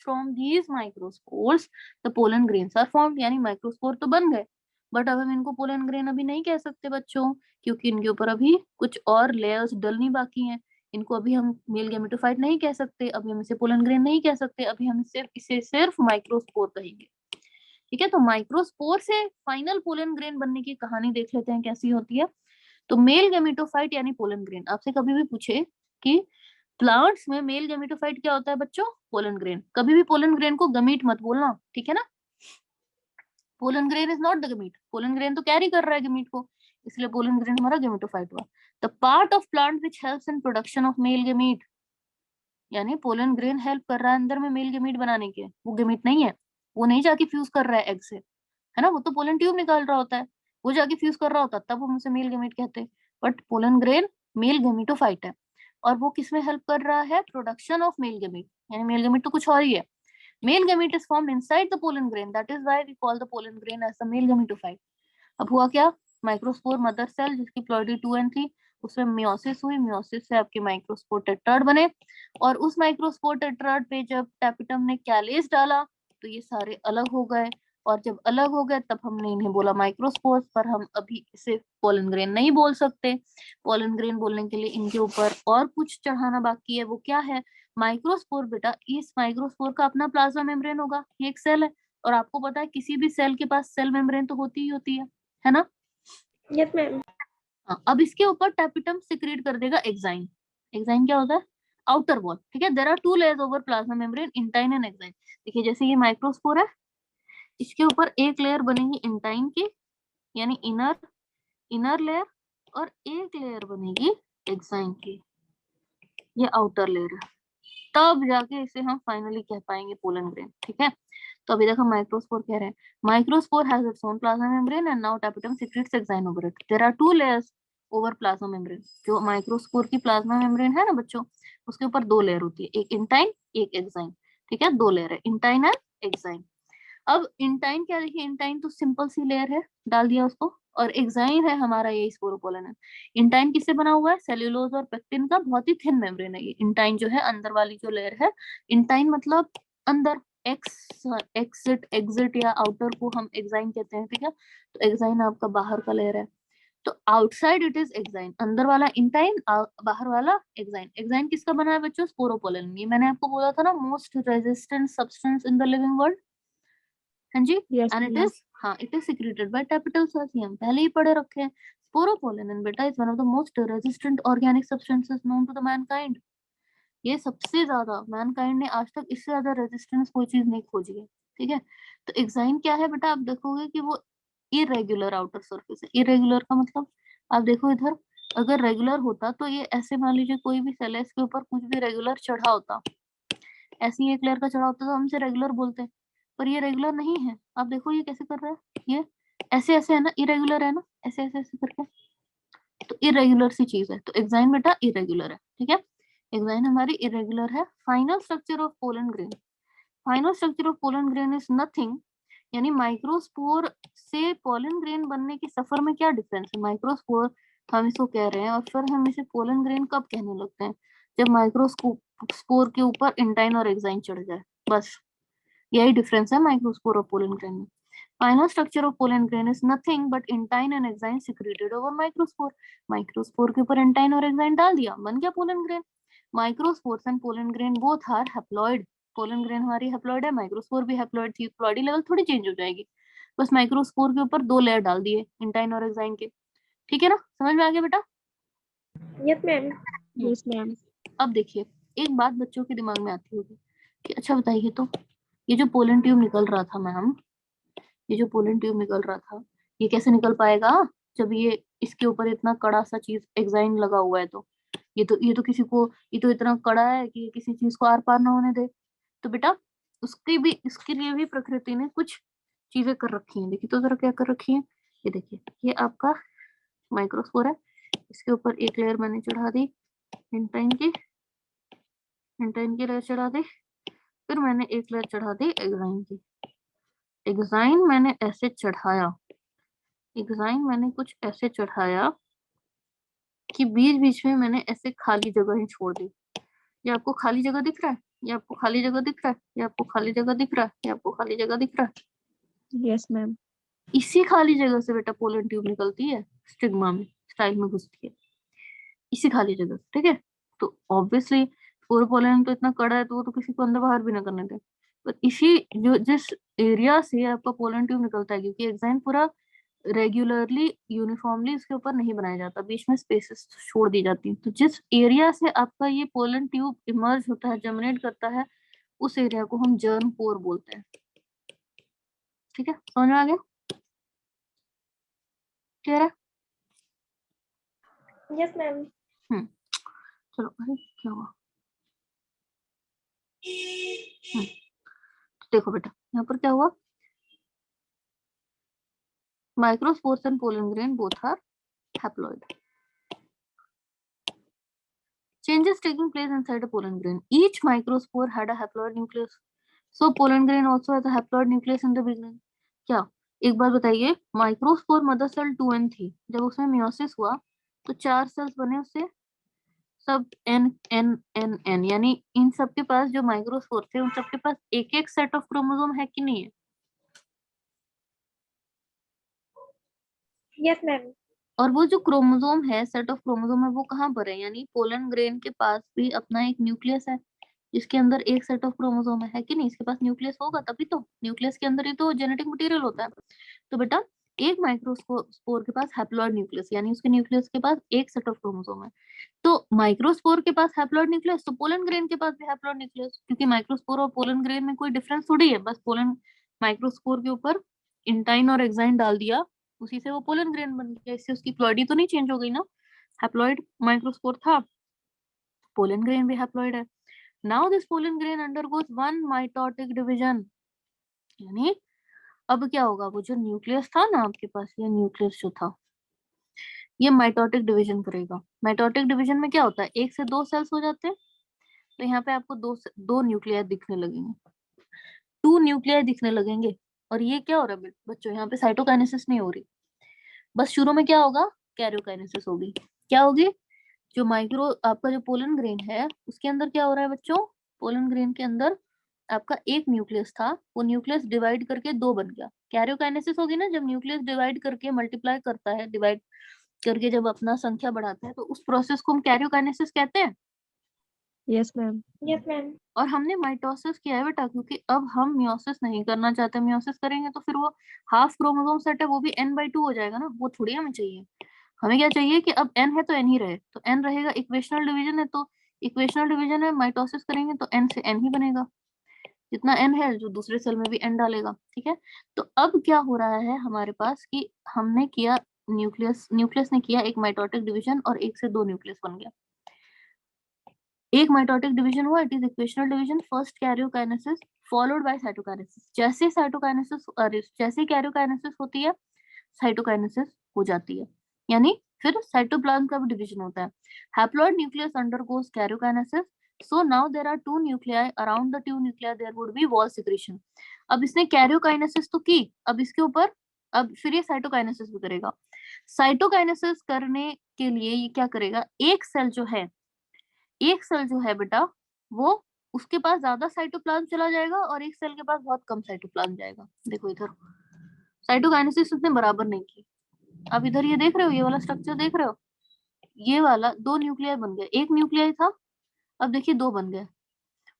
from these microspores the pollen grains are formed. यानी माइक्रोस्पोर तो बन गए, बट अब हम इनको पोलन ग्रेन अभी नहीं कह सकते बच्चों, क्योंकि इनके ऊपर अभी कुछ और लेयर्स डलनी बाकी हैं। इनको अभी हम मेल गेमिटोफाइट नहीं कह सकते, अभी हम इसे पोलन ग्रेन नहीं कह सकते, अभी हम इसे सिर्फ माइक्रोस्पोर कहेंगे। ठीक है, तो माइक्रोस्पोर से फाइनल पोलन ग्रेन बनने की कहानी देख लेते हैं कैसी होती है। तो मेल गेमिटोफाइट यानी पोलन ग्रेन। आपसे कभी भी पूछे कि प्लांट्स में मेल गेमिटोफाइट क्या होता है बच्चों? Pollen grain. कभी भी पोलन ग्रेन को गमीट मत बोलना, ठीक है ना? Pollen grain is not the gamete. Pollen grain तो कैरी कर रहा है गमीट को, इसलिए पोलन ग्रेन हमारा गेमिटोफाइट हुआ। The part of plant which helps in production of male gamete, यानी पोलन ग्रेन हेल्प कर रहा है अंदर में मेल गेमीट बनाने के। वो गेमीट नहीं है, वो नहीं जाके फ्यूज कर रहा है एग से, है ना? वो तो पोलन ट्यूब निकाल रहा होता है, वो जाके फ्यूज कर रहा होता है, तब हम उसे मेल गेमीट कहते हैं। But pollen grain male gametophyte है, और वो किसमें हेल्प कर रहा है? Production of male gamete. यानी मेल गेमीट तो कुछ और ही है। Male gamete is formed inside the pollen grain, that is why we call the pollen grain as the male gametophyte. अब हुआ क्या? माइक्रोस्पोर मदर सेल जिसकी प्लॉइडी 2n थी, उसमें मियोसिस हुई, मियोसिस से आपके माइक्रोस्पोर टेट्राड बने, और उस माइक्रोस्पोर टेट्राड पे जब टैपिटम ने कैलेज डाला तो ये सारे अलग हो गए। और जब अलग हो गए तब हमने इन्हें बोला माइक्रोस्पोर्स, पर हम अभी इसे पोलन ग्रेन नहीं बोल सकते। पोलन ग्रेन बोलने के लिए इनके ऊपर और कुछ चढ़ाना बाकी है, वो क्या है? माइक्रोस्पोर। बेटा इस माइक्रोस्पोर का अपना प्लाज्मा मेम्ब्रेन होगा, ये एक सेल है, और आपको पता है किसी भी सेल के पास सेल मेम्ब्रेन तो होती ही होती है ना? Yes ma'am. हाँ, अब इसके ऊपर टैपिटम सिक्रीट कर देगा एक्साइन। एक्साइन क्या होता है? Outer wall. ठीक है, there are two layers over plasma membrane, intine and exine. देखिए जैसे ये माइक्रोस्पोर है, इसके ऊपर एक लेयर बनेगी इंटाइन की, यानी इनर इनर लेयर, और एक लेयर बनेगी एक्साइन की, ये आउटर लेयर है। तब जाके इसे हम फाइनली कह पाएंगे पोलन ग्रेन। ठीक है, तो अभी देखो माइक्रोस्पोर कह रहे हैं, microspore has its own plasma membrane and now tapetum secretes exine over it. There are two layers over plasma membrane. जो माइक्रोस्पोर की प्लाज्मा मेम्ब्रेन है ना बच्चों, उसके ऊपर दो लेयर होती है, एक इंटाइन एक एक्साइन। ठीक है, दो लेयर है, इंटाइन एंड एक्साइन। अब इंटाइन क्या, देखिए इंटाइन तो सिंपल सी लेयर है, डाल दिया उसको, और एक्साइन है हमारा ये स्पोरोपोलन है। इंटाइन किससे बना हुआ है? सेल्यूलोज और पेक्टिन का बहुत ही थिन मेम्ब्रेन है ये। इंटाइन जो है अंदर वाली जो लेयर है, इंटाइन मतलब अंदर, एक्स एक्सिट एग्जिट या आउटर को हम एक्साइन कहते हैं। ठीक है, तो एक्साइन आपका बाहर का लेयर है, तो आउटसाइड इट इज एक्साइन, अंदर वाला इंटाइन, बाहर वाला एक्साइन। एक्साइन किसका बना है बच्चों? स्पोरोपोलन। ये मैंने आपको बोला था ना, most resistant substance in the living world. हाँ जी, Yes, and it ma'am. Is, हाँ it is secreted by tapetal cells, ये हम पहले ही पढ़े रखे हैं। स्पोरोपोलेनिन बेटा is one of the most resistant organic substances known to the mankind. ये सबसे ज्यादा, मैनकाइंड ने आज तक इससे ज्यादा रेजिस्टेंस कोई चीज नहीं खोजी है। ठीक है, तो एक्साइन क्या है बेटा? आप देखोगे कि वो इरेगुलर आउटर सरफेस है। इरेगुलर का मतलब, आप देखो इधर, अगर रेगुलर होता तो ये ऐसे, मान लीजिए कोई भी सेल है, इसके ऊपर कुछ भी रेगुलर चढ़ा होता, ऐसी एक लेयर का चढ़ा होता तो हम इसे रेगुलर बोलते हैं, पर ये रेगुलर नहीं है। आप देखो ये कैसे कर रहा है, ये ऐसे ऐसे है ना, इरेगुलर है ना, ऐसे ऐसे ऐसे करके, तो इरेगुलर सी चीज है। तो एक्साइन बेटा इरेगुलर है। ठीक है, एक्साइन हमारी इरेगुलर है। Final structure of pollen grain, final structure of pollen grain is nothing, यानी माइक्रोस्पोर से पोलन ग्रेन बनने के सफर में क्या डिफरेंस है? माइक्रोस्पोर हम इसको कह रहे हैं, और फिर हम इसे पोलन ग्रेन कब कहने लगते हैं? जब माइक्रोस्कोप स्पोर के ऊपर इंटाइन और एक्साइन चढ़ जाए, बस यही डिफरेंस है माइक्रोस्पोर और पोलन ग्रेन में। Final structure of pollen grain is nothing but intine and exine secreted over microspore. Microspore के ऊपर इंटाइन और एक्साइन डाल दिया, बन गया pollen grain. Microspores and pollen grain both are haploid. Pollen grain हमारी हैप्लॉइड है, माइक्रोस्पोर भी हैप्लॉइड थी, प्लॉइडी लेवल थोड़ी चेंज हो जाएगी, बस माइक्रोस्पोर के ऊपर दो लेयर डाल दिए इंटाइन और एक्साइन के। ठीक है ना, समझ में आ गया बेटा? Yes ma'am. Yes, ma'am. अब देखिए, एक बात बच्चों के दिमाग में आती होगी कि अच्छा बताइए तो, ये जो पोलन ट्यूब निकल रहा था मैम, ये जो पोलन ट्यूब निकल रहा था, ये कैसे निकल पाएगा जब ये इसके ऊपर इतना कड़ा सा चीज एक्साइन लगा हुआ है? तो ये तो किसी को, ये तो इतना कड़ा है कि ये किसी चीज को आर पार ना होने दे। तो बेटा उसकी भी, इसके लिए भी प्रकृति ने कुछ चीजें कर रखी हैं। देखिए तो जरा क्या कर रखी है, ये देखिए, ये आपका माइक्रोस्पोर है, इसके ऊपर एक लेयर मैंने चढ़ा दी इंटाइन की, इंटाइन की लेयर चढ़ा दी, फिर मैंने एक लेयर चढ़ा दी एक्साइन की। एक्साइन मैंने ऐसे चढ़ाया, एक्साइन मैंने कुछ ऐसे चढ़ाया कि बीच बीच में मैंने ऐसे खाली जगह ही छोड़ दी। ये आपको खाली जगह दिख रहा है, ये आपको खाली जगह दिख रहा है, ये आपको खाली जगह दिख रहा है, ये आपको खाली जगह दिख रहा है। Yes, ma'am. इसी खाली जगह से बेटा पोलन ट्यूब निकलती है, स्टिग्मा में, स्टाइल में घुसती है, इसी खाली जगह से। ठीक है, तो ऑब्वियसली फोर पोलन तो इतना कड़ा है तो वो तो किसी को अंदर बाहर भी ना करने दे, पर इसी जो जिस एरिया से आपका पोलन ट्यूब निकलता है, क्योंकि एक्साइन पूरा रेगुलरली यूनिफॉर्मली इसके ऊपर नहीं बनाया जाता, बीच में स्पेसेस छोड़ दी जाती हैं, तो जिस एरिया से आपका ये पोलन ट्यूब इमर्ज होता है, जर्मिनेट करता है, उस एरिया को हम जर्म पोर बोलते हैं। ठीक है, समझ में आ गया? क्लियर है? Yes ma'am. चलो, अरे क्या हुआ? तो देखो बेटा यहाँ पर क्या हुआ, microspores and pollen grain both are haploid. Changes taking place inside a pollen grain. Each microspore had a haploid nucleus. So pollen grain also has a haploid nucleus in the beginning. क्या, एक बात बताइए, microspore mother cell 2n थी, जब उसमें meiosis हुआ तो 4 sales बने उससे, सब n n n n, यानी इन सब के पास, जो माइक्रोस्पोर थे उन सब के पास एक एक सेट ऑफ क्रोमोसोम है कि नहीं है? Yes, ma'am. और वो जो क्रोमोसोम है, सेट ऑफ क्रोमोसोम है, वो कहाँ पर है? यानी पोलन ग्रेन के पास भी अपना एक न्यूक्लियस है, इसके अंदर एक सेट ऑफ क्रोमोसोम है कि नहीं? इसके पास न्यूक्लियस होगा तभी तो, न्यूक्लियस के अंदर ही तो जेनेटिक मटेरियल होता है। तो बेटा एक माइक्रोस्पोर के पास हैप्लॉइड न्यूक्लियस, यानी उसके न्यूक्लियस के पास एक सेट ऑफ क्रोमोसोम है। तो माइक्रोस्पोर के पास हैप्लॉइड न्यूक्लियस, तो पोलन ग्रेन के पास भी हैप्लॉइड न्यूक्लियस, क्योंकि माइक्रोस्पोर और पोलन ग्रेन में कोई डिफरेंस थोड़ी है, बस पोलन माइक्रोस्पोर के ऊपर इंटाइन और एक्साइन डाल दिया, उसी से वो पोलन ग्रेन बन गया, इससे उसकी प्लॉइडी तो नहीं चेंज हो गई ना। हैप्लॉइड माइक्रोस्पोर था, पोलन ग्रेन भी हैप्लॉइड है। Now this pollen grain undergoes one mitotic division, यानी अब क्या होगा, वो जो न्यूक्लियस था ना आपके पास, ये न्यूक्लियस जो था ये माइटोटिक डिवीजन करेगा। माइटोटिक डिवीजन में क्या होता है, एक से दो सेल्स हो जाते हैं, तो यहाँ पे आपको दो न्यूक्लियाई दिखने लगेंगे, 2 न्यूक्लियाई दिखने लगेंगे। और ये क्या हो रहा है बच्चों, यहाँ पे साइटोकाइनेसिस नहीं हो रही, बस शुरू में क्या होगा, कैरियोकाइनेसिस होगी। क्या होगी, जो माइक्रो आपका जो पोलन ग्रेन है उसके अंदर क्या हो रहा है बच्चों, पोलन ग्रेन के अंदर आपका एक न्यूक्लियस था, वो न्यूक्लियस डिवाइड करके 2 बन गया। कैरियोकाइनेसिस होगी ना, जब न्यूक्लियस डिवाइड करके मल्टीप्लाई करता है, डिवाइड करके जब अपना संख्या बढ़ाता है, तो उस प्रोसेस को हम कैरियोकाइनेसिस कहते हैं। Yes, ma'am. Yes, ma'am. और हमने माइटोसिस किया है बेटा, क्योंकि अब हम मियोसिस नहीं करना चाहते। मियोसिस करेंगे तो फिर वो हाफ क्रोमोसोम सेट है वो भी n/2 हो जाएगा ना, वो थोड़ी हमें चाहिए। हमें क्या चाहिए कि अब n है तो n ही रहे, तो n रहेगा, इक्वेशनल डिवीजन है तो इक्वेशनल डिवीजन है, माइटोसिस करेंगे तो n से n ही बनेगा, जितना n है जो दूसरे सेल में भी n डालेगा। ठीक है, तो अब क्या हो रहा है हमारे पास कि हमने किया न्यूक्लियस ने किया एक माइटोटिक डिवीजन और एक से 2 न्यूक्लियस बन गया। एक माइटोटिक डिवीजन हुआ, it is equational division, first karyokinesis followed by cytokinesis. जैसे कैरियोकाइनेसिस होती है, साइटोकाइनेसिस हो जाती है, यानी फिर साइटोप्लाज्म का भी डिवीजन होता है। Haploid nucleus undergoes karyokinesis, so now there are 2 nuclei, around the 2 nuclei there would be wall secretion। अब इसने कैरियोकाइनेसिस तो की, अब इसके ऊपर अब फिर ये साइटोकाइनेसिस भी करेगा। साइटोकाइनेसिस करने के लिए ये क्या करेगा, एक सेल जो है बेटा, वो उसके पास ज्यादा साइटोप्लाज्म चला जाएगा और एक सेल के पास बहुत कम साइटोप्लाज्म जाएगा। देखो इधर साइटोकाइनेसिस उसने बराबर नहीं की। अब इधर ये देख रहे हो, ये वाला स्ट्रक्चर देख रहे हो, ये वाला 2 न्यूक्लियाई बन गए, एक न्यूक्लियाई था, अब देखिए 2 बन गए।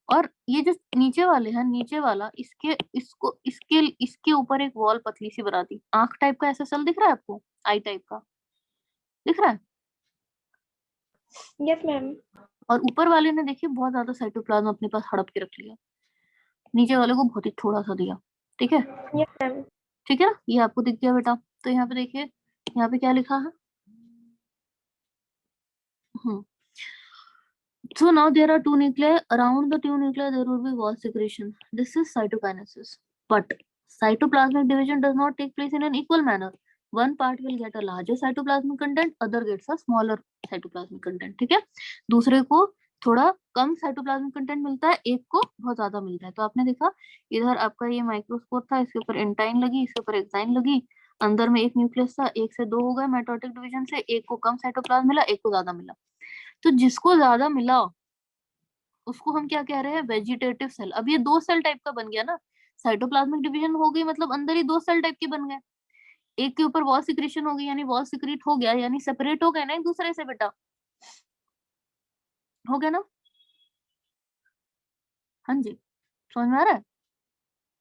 और ये जो नीचे वाले हैं, नीचे वाला इसके ऊपर एक वॉल पतली सी बना दी, आंख टाइप का ऐसा सेल दिख रहा है आपको, आई टाइप का दिख रहा है। Yes, ma'am. और ऊपर वाले ने देखिए बहुत ज्यादा साइटोप्लाज्म अपने पास हड़प के रख लिया, नीचे वाले को बहुत ही थोड़ा सा दिया। ठीक है, Yes, ma'am. ठीक है ना, ये आपको दिख गया बेटा। तो यहाँ पे देखिए, यहाँ पे क्या लिखा है, so now there are 2 nuclei, around the 2 nuclei there will be wall secretion, this is cytokinesis. But cytoplasmic division does not take place in an equal manner, one part will get a larger cytoplasmic content, other gets a smaller cytoplasmic content। ठीक है, दूसरे को थोड़ा कम cytoplasmic content मिलता है, एक को बहुत ज्यादा मिलता है। तो आपने देखा इधर आपका ये माइक्रोस्पोर था, इसके ऊपर एंटाइन लगी, इसके ऊपर एक्साइन लगी, अंदर में एक न्यूक्लियस था, एक से 2 हो गए माइटोटिक डिवीजन से, एक को कम साइटोप्लाज्म मिला, एक को ज्यादा मिला। तो जिसको ज्यादा मिला उसको हम क्या कह रहे हैं, वेजिटेटिव सेल। अब ये 2 सेल टाइप का बन गया ना, साइटोप्लाज्मिक डिवीजन हो गई मतलब अंदर ही 2 सेल टाइप के बन गए, एक के ऊपर वॉल सिक्रीशन हो गई, यानी वॉल सिक्रीट हो गया, यानी सेपरेट हो गए ना एक दूसरे से बेटा, हो गया ना। हाँ जी, समझ में आ रहा है।